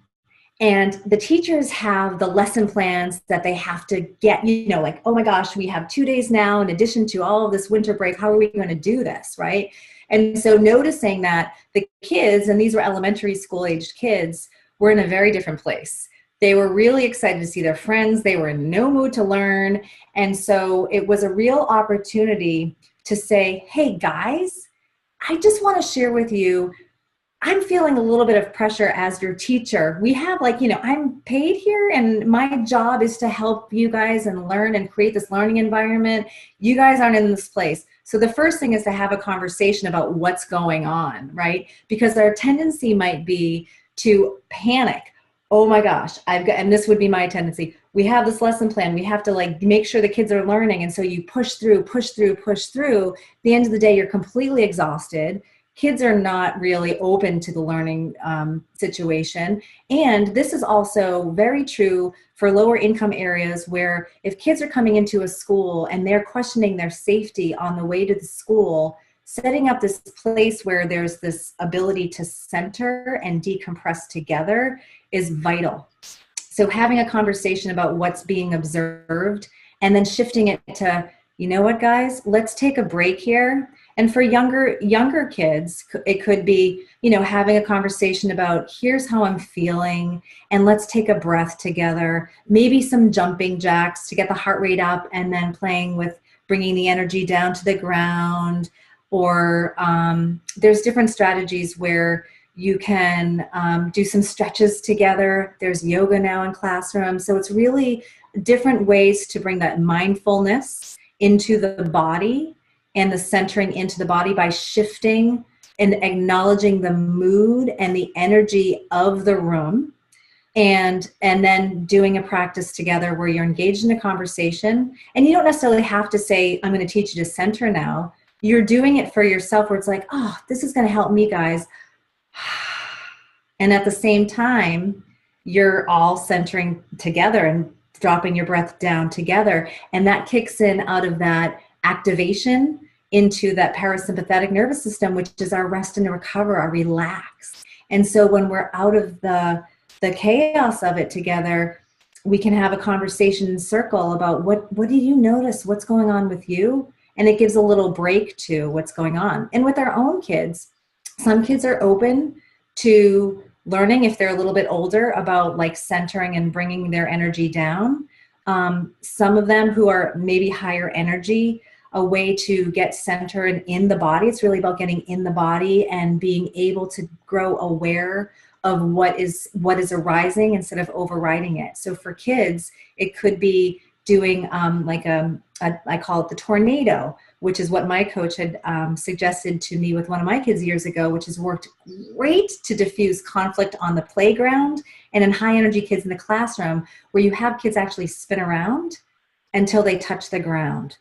And the teachers have the lesson plans that they have to get, like, oh my gosh, we have 2 days now in addition to all of this winter break. How are we going to do this, right? And so noticing that the kids, and these were elementary school aged kids, were in a very different place. They were really excited to see their friends. They were in no mood to learn. And so it was a real opportunity to say, hey guys, I just want to share with you, I'm feeling a little bit of pressure as your teacher. We have I'm paid here and my job is to help you guys and learn and create this learning environment. You guys aren't in this place. So the first thing is to have a conversation about what's going on, right? Because our tendency might be to panic. Oh my gosh, and this would be my tendency. We have this lesson plan. We have to make sure the kids are learning. And so you push through. At the end of the day, you're completely exhausted. Kids are not really open to the learning situation. And this is also very true for lower income areas where if kids are coming into a school and they're questioning their safety on the way to the school, setting up this place where there's this ability to center and decompress together is vital. So having a conversation about what's being observed and then shifting it to, you know what, guys, let's take a break here. And for younger kids, it could be, having a conversation about here's how I'm feeling and let's take a breath together, maybe some jumping jacks to get the heart rate up and then playing with bringing the energy down to the ground. Or there's different strategies where you can do some stretches together. There's yoga now in classrooms. So it's really different ways to bring that mindfulness into the body and the centering into the body by shifting and acknowledging the mood and the energy of the room. And then doing a practice together where you're engaged in a conversation, and you don't necessarily have to say, I'm going to teach you to center now. You're doing it for yourself where it's like, oh, this is going to help me, guys. And at the same time, you're all centering together and dropping your breath down together. And that kicks in out of that activation into that parasympathetic nervous system, which is our rest and recover, our relax. And so when we're out of the chaos of it together, we can have a conversation in circle about what did you notice? What's going on with you? And it gives a little break to what's going on. And with our own kids, some kids are open to learning if they're a little bit older about like centering and bringing their energy down. Some of them who are maybe higher energy, a way to get centered in the body. It's really about getting in the body and being able to grow aware of what is arising instead of overriding it. So for kids, it could be doing I call it the tornado, which is what my coach had suggested to me with one of my kids years ago, which has worked great to diffuse conflict on the playground and in high energy kids in the classroom, where you have kids actually spin around until they touch the ground.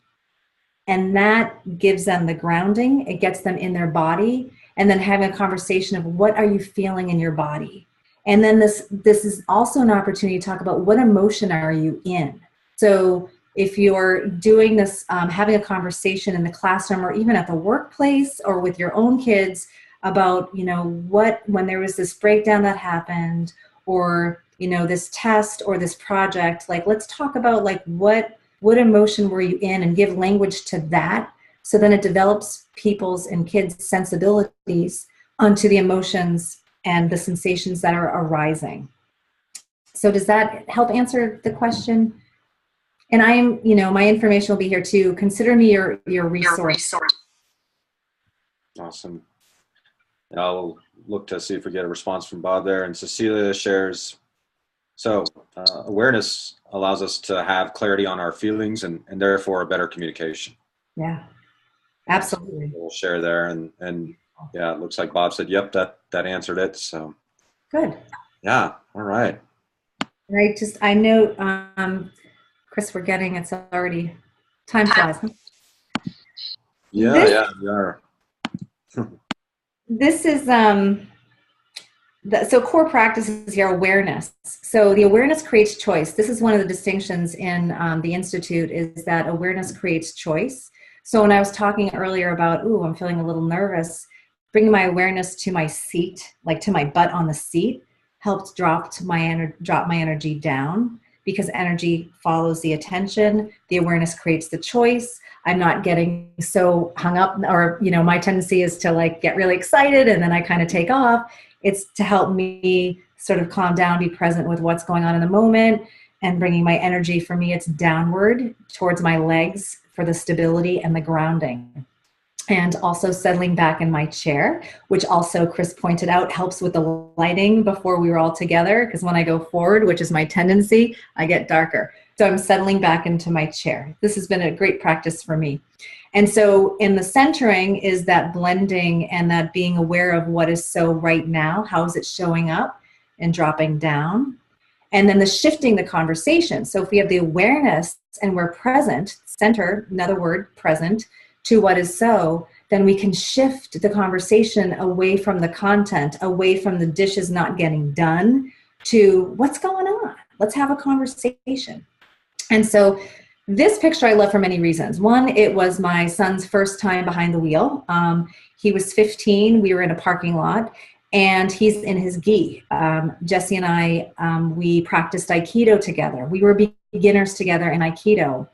And that gives them the grounding. It gets them in their body. And then having a conversation of what are you feeling in your body? And then this is also an opportunity to talk about what emotion are you in? So if you're doing this, having a conversation in the classroom or even at the workplace or with your own kids about, when there was this breakdown that happened, or, this test or this project, like, let's talk about like what emotion were you in, and give language to that. So then it develops people's and kids' sensibilities onto the emotions and the sensations that are arising. So does that help answer the question? And I am, my information will be here too. Consider me your resource. Awesome. And I'll look to see if we get a response from Bob there. And Cecilia shares, so awareness allows us to have clarity on our feelings and therefore a better communication. Yeah. Absolutely. We'll share there, and yeah, it looks like Bob said, yep, that answered it. So good. Yeah. All right. I know, Chris, we're getting, it's already time flies. Yeah, we are. This is so core practice is your awareness. So the awareness creates choice. This is one of the distinctions in the Institute, is that awareness creates choice. So when I was talking earlier about, I'm feeling a little nervous, bringing my awareness to my seat, like to my butt on the seat, helped drop my energy down, because energy follows the attention. The awareness creates the choice. I'm not getting so hung up, or, my tendency is to like get really excited and then I kind of take off. It's to help me sort of calm down, be present with what's going on in the moment, and bringing my energy, for me, it's downward towards my legs for the stability and the grounding. And also settling back in my chair, which also Chris pointed out helps with the lighting before we were all together, because when I go forward, which is my tendency, I get darker. So I'm settling back into my chair. This has been a great practice for me. And so in the centering is that blending and that being aware of what is so right now, how is it showing up, and dropping down. And then the shifting the conversation. So if we have the awareness and we're present, center, another word, present, to what is so, then we can shift the conversation away from the content, away from the dishes not getting done, to what's going on. Let's have a conversation. And so this picture I love for many reasons. One, it was my son's first time behind the wheel. He was 15. We were in a parking lot, and he's in his gi. Jesse and I, we practiced Aikido together. We were beginners together in Aikido.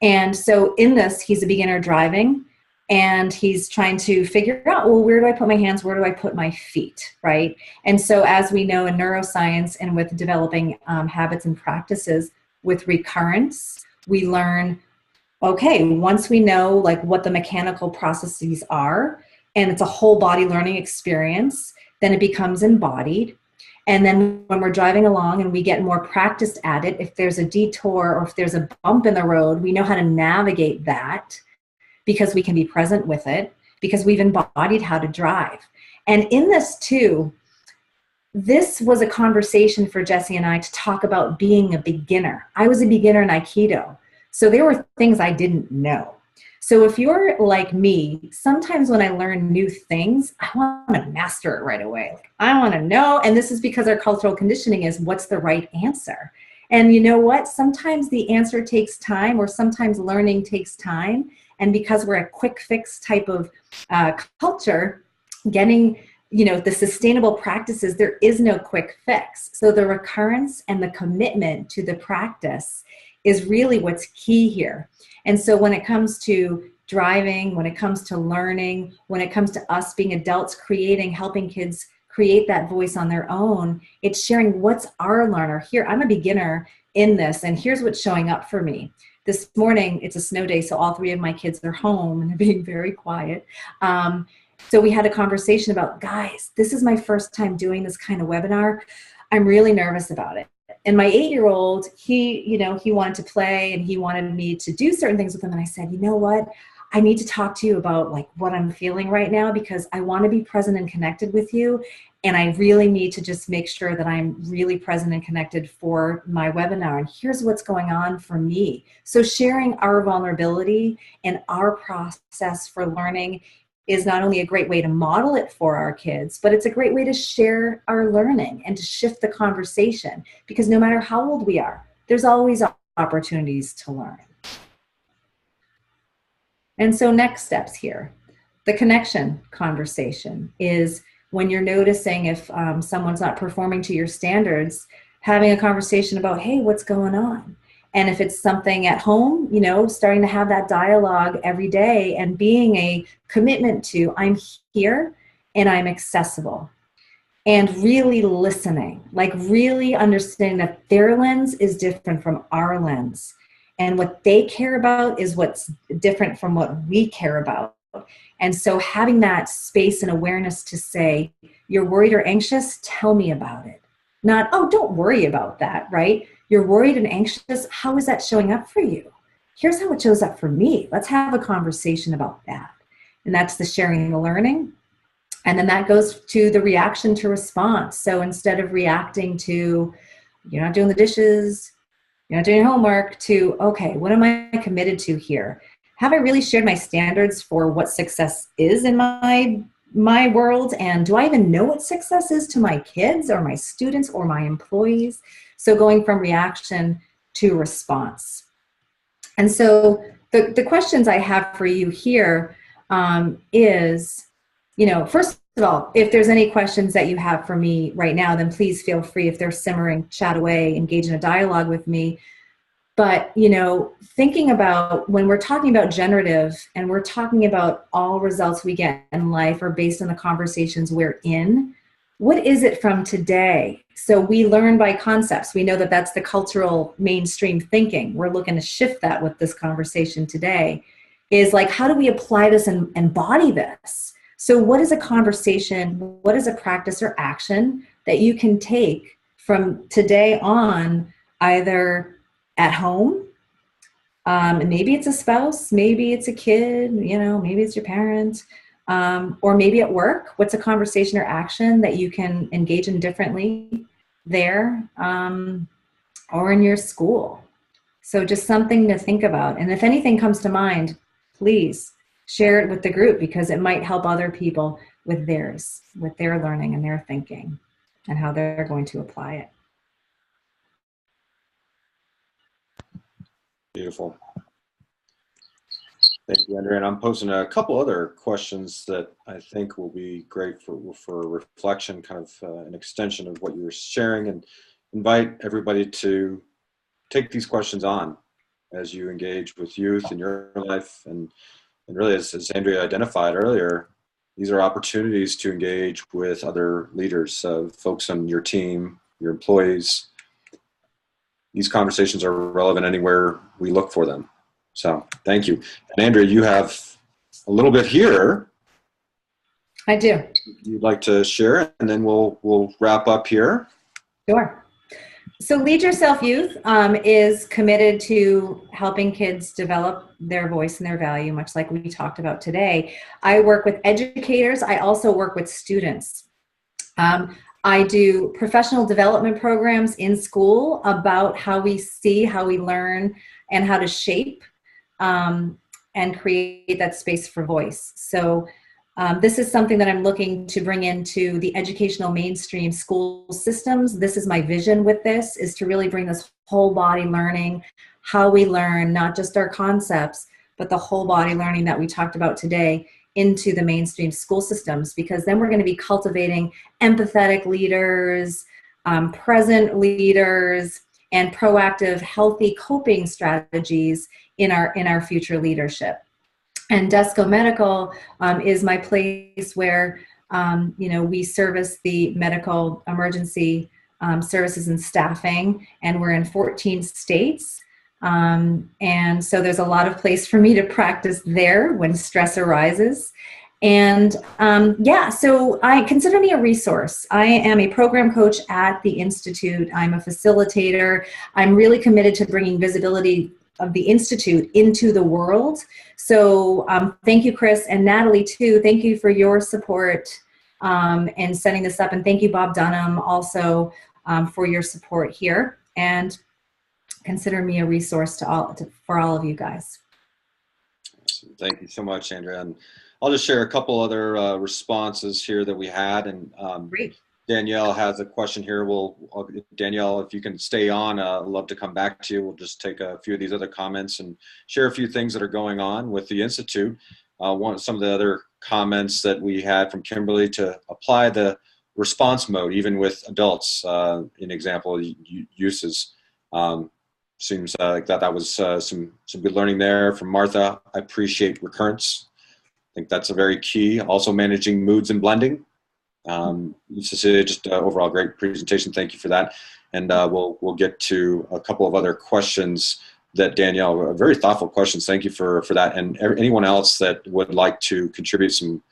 And so in this, he's a beginner driving, and he's trying to figure out, well, where do I put my hands? Where do I put my feet, right? And so as we know in neuroscience and with developing habits and practices, with recurrence, we learn, okay, once we know like what the mechanical processes are, and it's a whole body learning experience, then it becomes embodied. And then when we're driving along and we get more practiced at it, if there's a detour or if there's a bump in the road, we know how to navigate that, because we can be present with it, because we've embodied how to drive. And in this too, this was a conversation for Jesse and I to talk about being a beginner. I was a beginner in Aikido, so there were things I didn't know. So if you're like me, sometimes when I learn new things, I want to master it right away. Like, I want to know, and this is because our cultural conditioning is what's the right answer. And you know what? Sometimes the answer takes time, or sometimes learning takes time. And because we're a quick fix type of culture, getting the sustainable practices, there is no quick fix. So the recurrence and the commitment to the practice is really what's key here. And so when it comes to driving, when it comes to learning, when it comes to us being adults helping kids create that voice on their own, it's sharing what's our learner. Here, I'm a beginner in this, and here's what's showing up for me. This morning, it's a snow day, so all 3 of my kids are home and they're being very quiet. So we had a conversation about, guys, this is my first time doing this kind of webinar. I'm really nervous about it. And my 8-year-old, he wanted to play and he wanted me to do certain things with him. And I said, you know what? I need to talk to you about like what I'm feeling right now, because I want to be present and connected with you. And I really need to just make sure that I'm really present and connected for my webinar. And here's what's going on for me. So sharing our vulnerability and our process for learning is not only a great way to model it for our kids, but it's a great way to share our learning and to shift the conversation, because no matter how old we are, there's always opportunities to learn. And so next steps here, the connection conversation is when you're noticing if someone's not performing to your standards, having a conversation about, hey, what's going on? And if it's something at home, starting to have that dialogue every day and being a commitment to, I'm here and I'm accessible. And really listening, like really understanding that their lens is different from our lens. And what they care about is what's different from what we care about. And so having that space and awareness to say, you're worried or anxious, tell me about it. Not, oh, don't worry about that, right? You're worried and anxious. How is that showing up for you? Here's how it shows up for me. Let's have a conversation about that. And that's the sharing and the learning. And then that goes to the reaction to response. So instead of reacting to, you're not doing the dishes, you're not doing your homework, to, okay, what am I committed to here? Have I really shared my standards for what success is in my world? And do I even know what success is to my kids or my students or my employees? So going from reaction to response. And so the questions I have for you here is, first of all, if there's any questions that you have for me right now, then please feel free. If they're simmering, chat away, engage in a dialogue with me. But, thinking about when we're talking about generative and we're talking about all results we get in life are based on the conversations we're in, what is it from today? So we learn by concepts. We know that that's the cultural mainstream thinking. We're looking to shift that with this conversation today. Is like, how do we apply this and embody this? So what is a conversation? What is a practice or action that you can take from today on, either at home, and maybe it's a spouse, maybe it's a kid, maybe it's your parent, or maybe at work? What's a conversation or action that you can engage in differently there, or in your school? So just something to think about. And if anything comes to mind, please share it with the group, because it might help other people with theirs, with their learning and their thinking and how they're going to apply it. Beautiful. Thank you, Andrea. And I'm posing a couple other questions that I think will be great for reflection, kind of an extension of what you were sharing, and invite everybody to take these questions on as you engage with youth in your life. And really, as Andrea identified earlier, these are opportunities to engage with other leaders, folks on your team, your employees. These conversations are relevant anywhere we look for them. So thank you. And Andrea, you have a little bit here. I do. You'd like to share, and then we'll wrap up here. Sure. So Lead Yourself Youth is committed to helping kids develop their voice and their value, much like we talked about today. I work with educators. I also work with students. I do professional development programs in school about how we see, how we learn, and how to shape and create that space for voice. So this is something that I'm looking to bring into the educational mainstream school systems. This is my vision with this, is to really bring this whole body learning, how we learn, not just our concepts, but the whole body learning that we talked about today into the mainstream school systems, because then we're going to be cultivating empathetic leaders, present leaders, and proactive, healthy coping strategies in our future leadership. And Desco Medical is my place where we service the medical emergency services and staffing, and we're in 14 states. And so there's a lot of place for me to practice there when stress arises. And so I consider me a resource. I am a program coach at the Institute. I'm a facilitator. I'm really committed to bringing visibility of the Institute into the world. So thank you, Chris, and Natalie too. Thank you for your support in setting this up. And thank you, Bob Dunham, also for your support here. And consider me a resource for all of you guys. Awesome. Thank you so much, Andrea. And I'll just share a couple other responses here that we had. And Great. Danielle has a question here. Danielle, if you can stay on, I'd love to come back to you. We'll just take a few of these other comments and share a few things that are going on with the Institute. Some of the other comments that we had from Kimberly to apply the response mode, even with adults, in example uses. Seems like that was some good learning there from Martha. I appreciate recurrence. I think that's a very key. Also managing moods and blending. Cecilia, just overall great presentation. Thank you for that. And we'll get to a couple of other questions that Danielle, very thoughtful questions. Thank you for that. And anyone else that would like to contribute some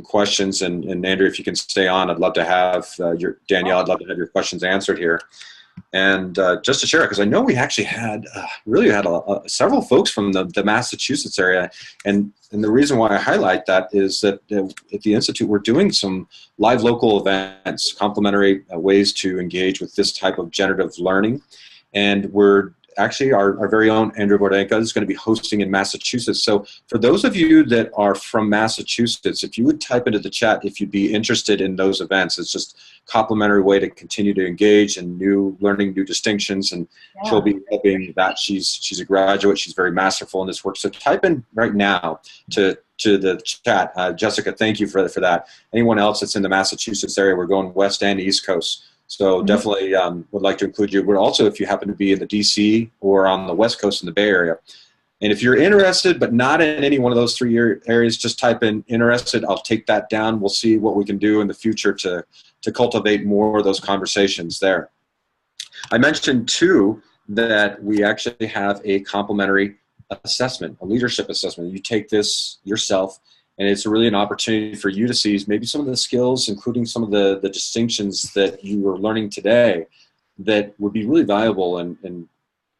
questions. And Andrea, if you can stay on, I'd love to have Danielle, I'd love to have your questions answered here. And just to share it, because I know we actually had several folks from the Massachusetts area, and the reason why I highlight that is that at the Institute we're doing some live local events, complementary ways to engage with this type of generative learning, and we're actually our very own Andrea Bordenca is going to be hosting in Massachusetts. So for those of you that are from Massachusetts, if you would type into the chat if you'd be interested in those events, it's just a complimentary way to continue to engage and learning new distinctions. And yeah, she'll be helping that. She's a graduate. She's very masterful in this work. So type in right now to the chat. Jessica, thank you for that. Anyone else that's in the Massachusetts area, we're going West and East Coast. So definitely would like to include you. But also if you happen to be in the DC or on the West Coast in the Bay Area. And if you're interested but not in any one of those three areas, just type in interested. I'll take that down. We'll see what we can do in the future to cultivate more of those conversations there. I mentioned too that we actually have a complimentary assessment, a leadership assessment. You take this yourself, and it's really an opportunity for you to see maybe some of the skills, including some of the distinctions that you were learning today that would be really valuable in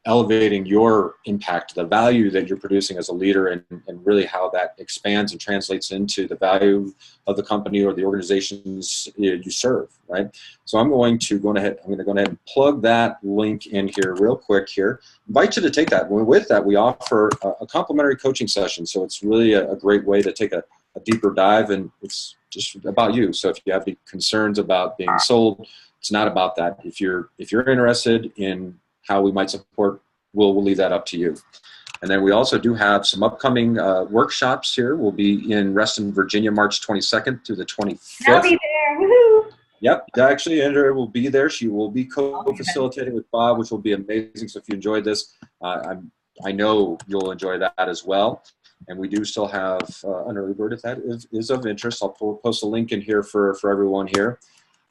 elevating your impact, the value that you're producing as a leader, and really how that expands and translates into the value of the company or the organizations you serve, right? So I'm going to go ahead and plug that link in here real quick here. Invite you to take that. With that, we offer a complimentary coaching session. So it's really a great way to take a deeper dive, and it's just about you. So if you have any concerns about being sold, it's not about that. If you're interested in how we might support, we'll leave that up to you. And then we also do have some upcoming workshops here. We'll be in Reston, Virginia, March 22nd through the 25th. I'll be there. Woohoo! Yep, actually, Andrea will be there. She will be co-facilitating with Bob, which will be amazing. So if you enjoyed this, I know you'll enjoy that as well. And we do still have an early bird if that is of interest. I'll post a link in here for everyone here.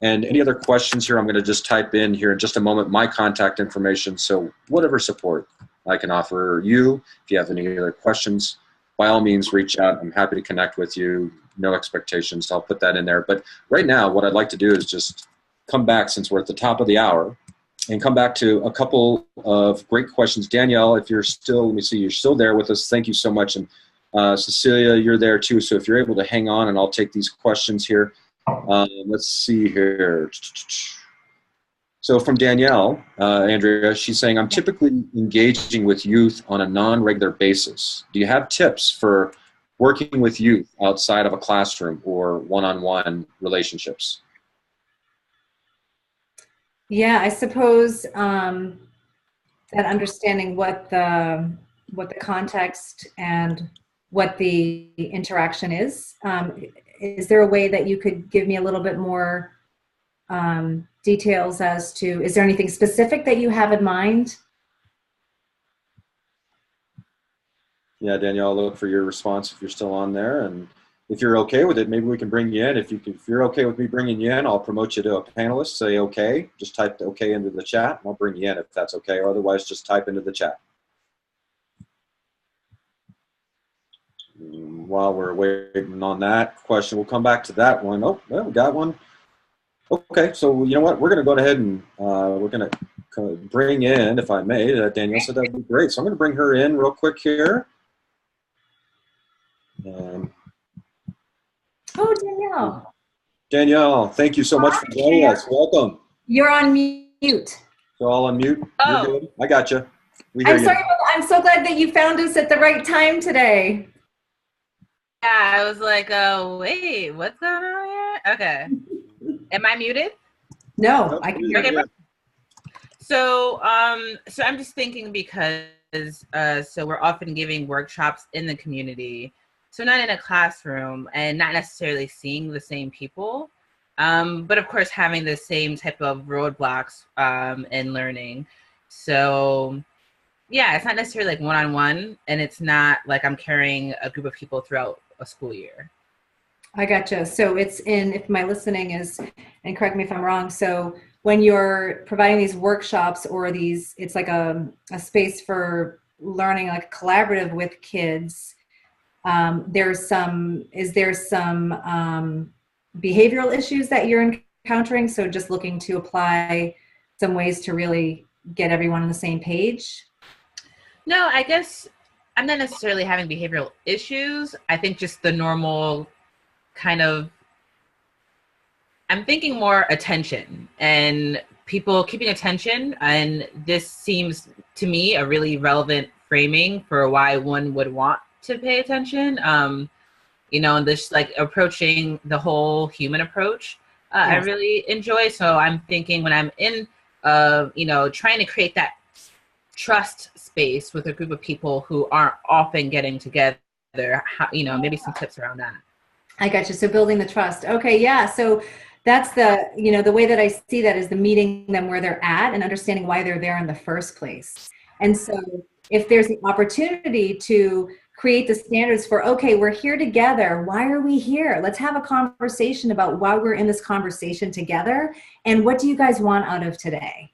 And any other questions here, I'm going to just type in here in just a moment my contact information. So whatever support I can offer you, if you have any other questions, by all means, reach out. I'm happy to connect with you. No expectations. I'll put that in there. But right now, what I'd like to do is just come back, since we're at the top of the hour, and come back to a couple of great questions. Danielle, if you're still, let me see, you're still there with us. Thank you so much. And Cecilia, you're there too. So if you're able to hang on, and I'll take these questions here. Let's see here. So from Danielle, Andrea, she's saying, I'm typically engaging with youth on a non-regular basis. Do you have tips for working with youth outside of a classroom or one-on-one relationships? Yeah, I suppose that understanding what the context and what the interaction is. Is there a way that you could give me a little bit more details as to, is there anything specific that you have in mind? Yeah, Danielle, I'll look for your response if you're still on there. And if you're okay with it, maybe we can bring you in. If you're okay with me bringing you in, I'll promote you to a panelist. Say okay. Just type okay into the chat, and I'll bring you in if that's okay. Or otherwise, just type into the chat. While we're waiting on that question, we'll come back to that one. Oh, well, we got one. Okay, so you know what? We're going to go ahead and we're going to bring in, if I may, Danielle said that would be great. So I'm going to bring her in real quick here. Oh, Danielle. Danielle, thank you so much for joining us. Welcome. You're on mute. So all on mute? Oh. You're good? I got you. I'm sorry, I'm so glad that you found us at the right time today. Yeah, I was like, oh, wait, what's going on here? Okay. Am I muted? No, I can hear you. So I'm just thinking because, so we're often giving workshops in the community, so not in a classroom and not necessarily seeing the same people, but of course having the same type of roadblocks in learning. So yeah, it's not necessarily like one-on-one, and it's not like I'm carrying a group of people throughout a school year. I gotcha. So it's in, if my listening is, and correct me if I'm wrong, so when you're providing these workshops or these, it's like a space for learning, like collaborative with kids, is there some behavioral issues that you're encountering? So just looking to apply some ways to really get everyone on the same page? No, I guess I'm not necessarily having behavioral issues. I think just the normal kind of, I'm thinking more attention and people keeping attention. And this seems to me a really relevant framing for why one would want to pay attention. You know, and this like approaching the whole human approach, yes. I really enjoy. So I'm thinking when I'm in, you know, trying to create that trust space with a group of people who aren't often getting together, how, you know, maybe some tips around that. I got you. So building the trust. Okay. Yeah. So that's the, you know, the way that I see that is the meeting them where they're at and understanding why they're there in the first place. And so if there's an opportunity to create the standards for, okay, we're here together. Why are we here? Let's have a conversation about why we're in this conversation together. And what do you guys want out of today?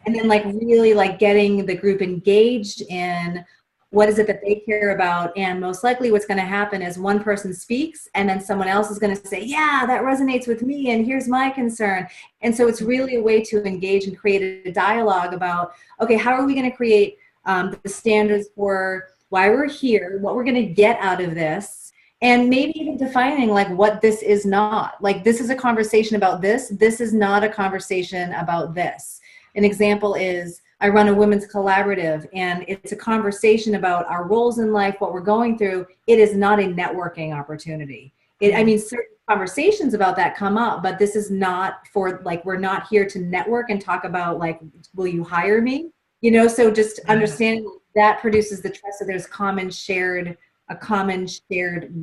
And then like really like getting the group engaged in what is it that they care about. And most likely what's going to happen is one person speaks and then someone else is going to say, yeah, that resonates with me. And here's my concern. And so it's really a way to engage and create a dialogue about, okay, how are we going to create the standards for why we're here, what we're going to get out of this, and maybe even defining like what this is not. Like this is a conversation about this. This is not a conversation about this. An example is I run a women's collaborative and it's a conversation about our roles in life, what we're going through. It is not a networking opportunity. I mean, certain conversations about that come up, but this is not for like, we're not here to network and talk about like, will you hire me? You know, so just understanding that produces the trust that there's a common shared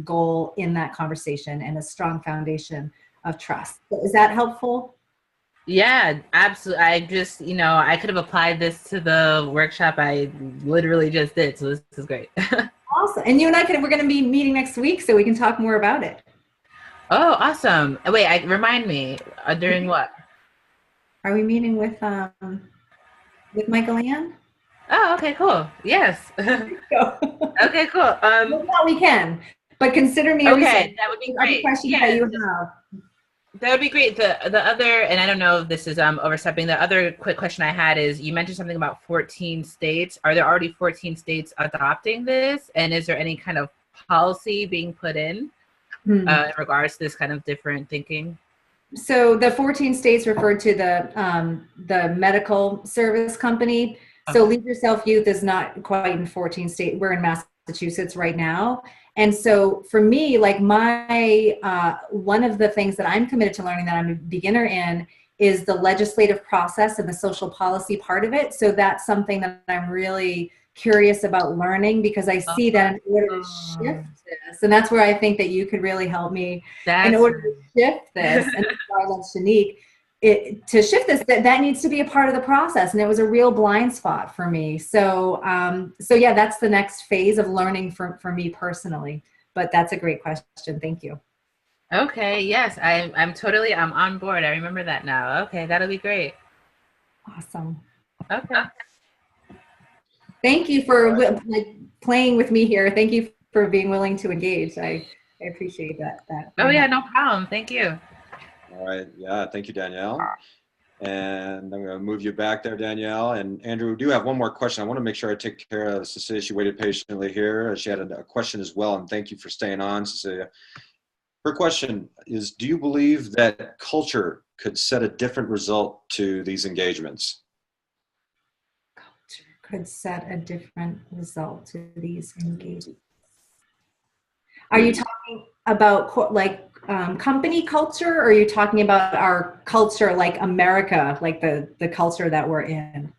goal in that conversation and a strong foundation of trust. Is that helpful? Yeah, absolutely. I just, you know, I could have applied this to the workshop I literally just did. So this is great. Awesome. And you and we're going to be meeting next week so we can talk more about it. Oh, awesome. Wait, remind me, during what? Are we meeting with Michael Ann? Oh, okay, cool. Yes. Okay, cool. Well, we can, but consider me. Okay, that would be great. Questions that you have. That would be great. The other, and I don't know if this is overstepping. The other quick question I had is, you mentioned something about 14 states. Are there already 14 states adopting this, and is there any kind of policy being put in regards to this kind of different thinking? So the 14 states referred to the medical service company. So Okay. Lead Yourself Youth is not quite in 14 states. We're in Massachusetts right now. And so for me, like one of the things that I'm committed to learning, that I'm a beginner in, is the legislative process and the social policy part of it. So that's something that I'm really curious about learning, because I see that in order to shift this, and that's where I think that you could really help me in That's order to shift this. And that's why I love Shanique. To shift this, that needs to be a part of the process, and it was a real blind spot for me. So yeah, that's the next phase of learning for me personally. But that's a great question. Thank you. okay. Yes, I'm on board. I remember that now. Okay, that'll be great. Awesome. Okay. Thank you for playing with me here. Thank you for being willing to engage. I appreciate that. Oh yeah, no problem. Thank you. All right. Yeah. Thank you, Danielle. And I'm going to move you back there, Danielle. And Andrew, we do have one more question. I want to make sure I take care of Cecilia. She waited patiently here. She had a question as well. And thank you for staying on, Cecilia. Her question is, do you believe that culture could set a different result to these engagements? Culture could set a different result to these engagements. Are you talking about company culture, or are you talking about our culture, like America, like the culture that we're in?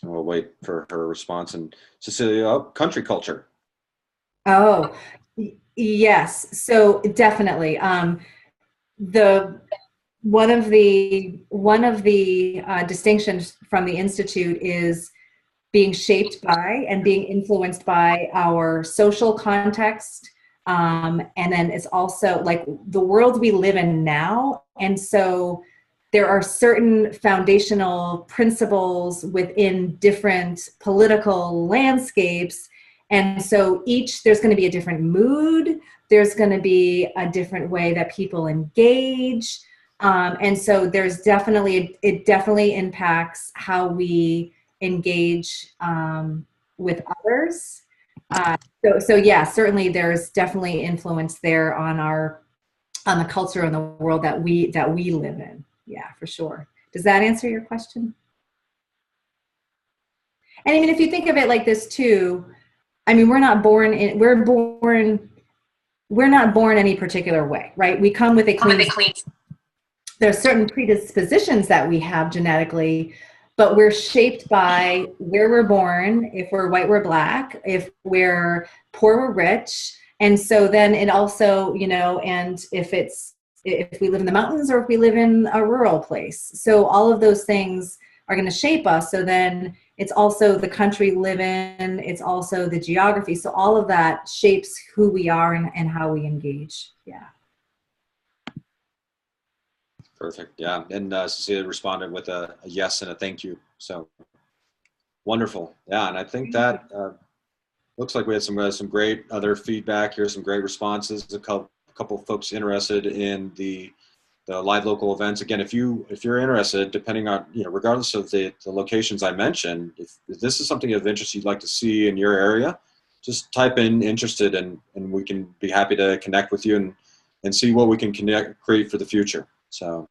We'll wait for her response. And Cecilia, country culture. Oh, yes. So definitely. One of the distinctions from the Institute is being shaped by and being influenced by our social context. And then it's also like the world we live in now. And so there are certain foundational principles within different political landscapes. And so there's going to be a different mood. There's going to be a different way that people engage. And so it definitely impacts how we engage with others. So yeah, certainly there's definitely influence there on the culture and the world that we live in. Yeah, for sure. Does that answer your question? And I mean, if you think of it like this too, I mean, we're not born any particular way, right? We come with a clean. There are certain predispositions that we have genetically, but we're shaped by where we're born. If we're white, we're black. If we're poor, we're rich. And so then it also, and if we live in the mountains or if we live in a rural place. So all of those things are going to shape us. So then it's also the country we live in. It's also the geography. So all of that shapes who we are and how we engage. Yeah. Perfect. Yeah. And Cecilia responded with a yes and a thank you. So wonderful. Yeah. And I think that looks like we had some great other feedback here, some great responses. A couple of folks interested in the live local events. Again, if you're interested, depending on, regardless of the locations I mentioned, if this is something of interest you'd like to see in your area, just type in interested and we can be happy to connect with you and see what we can create for the future. So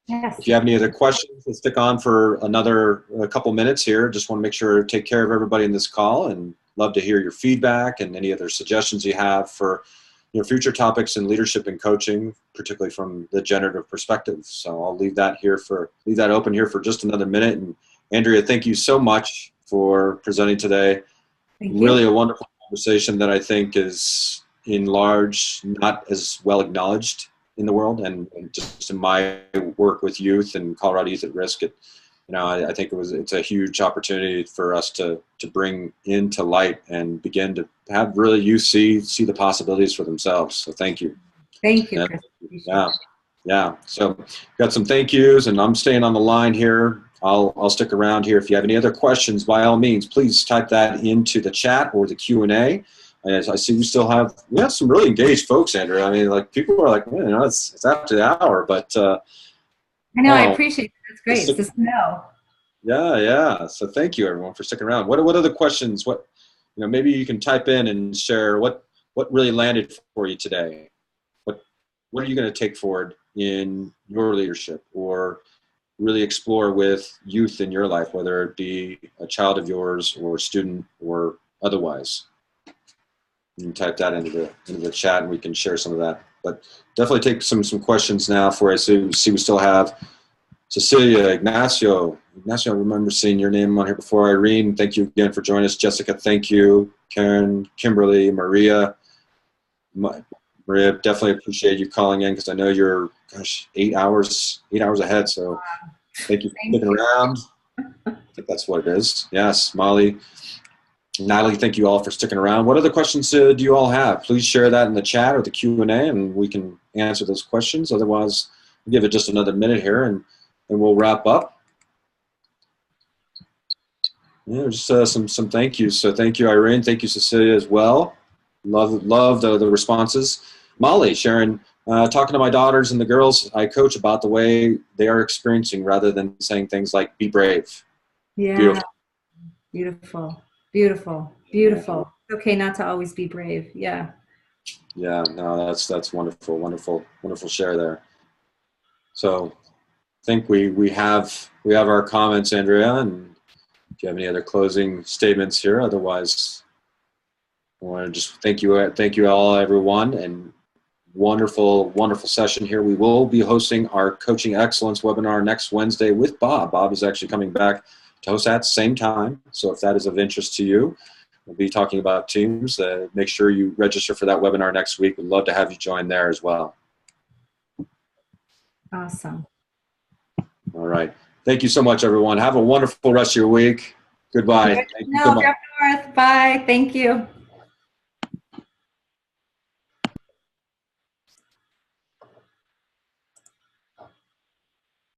yes. If you have any other questions, let's stick on for a couple minutes here. Just want to make sure to take care of everybody in this call, and love to hear your feedback and any other suggestions you have for future topics in leadership and coaching, particularly from the generative perspective. So I'll leave that open here for just another minute. And Andrea, thank you so much for presenting today. Thank you. Really a wonderful conversation that I think is in large not as well acknowledged in the world, and just in my work with youth and Colorado Youth at Risk, I think it's a huge opportunity for us to bring into light and begin to have really youth see the possibilities for themselves. So thank you. Thank you, Chris. Yeah. So got some thank yous, and I'm staying on the line here. I'll stick around here. If you have any other questions, by all means, please type that into the chat or the Q&A. And I see we have some really engaged folks, Andrea. I mean, like people are like, man, you know, it's after the hour, but I know, I wow. appreciate it. That's great. It's the snow. Yeah. So thank you everyone for sticking around. What other questions? What, you know, maybe you can type in and share what really landed for you today. What are you going to take forward in your leadership, or really explore with youth in your life, whether it be a child of yours or a student or otherwise? You can type that into the chat and we can share some of that. But definitely take some questions now for us. See, we still have Cecilia, Ignacio. Ignacio, I remember seeing your name on here before. Irene, thank you again for joining us. Jessica, thank you. Karen, Kimberly, Maria. Maria, definitely appreciate you calling in because I know you're, 8 hours ahead. So thank you for sticking around. I think that's what it is. Yes, Molly, Natalie, thank you all for sticking around. What other questions do you all have? Please share that in the chat or the Q&A, and we can answer those questions. Otherwise, we'll give it just another minute here, and we'll wrap up. Yeah, just some thank yous. So thank you, Irene. Thank you, Cecilia, as well. Love the responses. Molly, Sharon, talking to my daughters and the girls I coach about the way they are experiencing, rather than saying things like "be brave." Yeah. Beautiful. It's okay not to always be brave. Yeah. Yeah. No, that's wonderful share there. So, I think we have our comments, Andrea, and do you have any other closing statements here? Otherwise, I want to just thank you all, everyone, and wonderful session here. We will be hosting our Coaching Excellence webinar next Wednesday with Bob. Bob is actually coming back to host at the same time. So if that is of interest to you, we'll be talking about teams. Make sure you register for that webinar next week. We'd love to have you join there as well. Awesome. All right. Thank you so much, everyone. Have a wonderful rest of your week. Goodbye. Thank you so much. Bye. Thank you.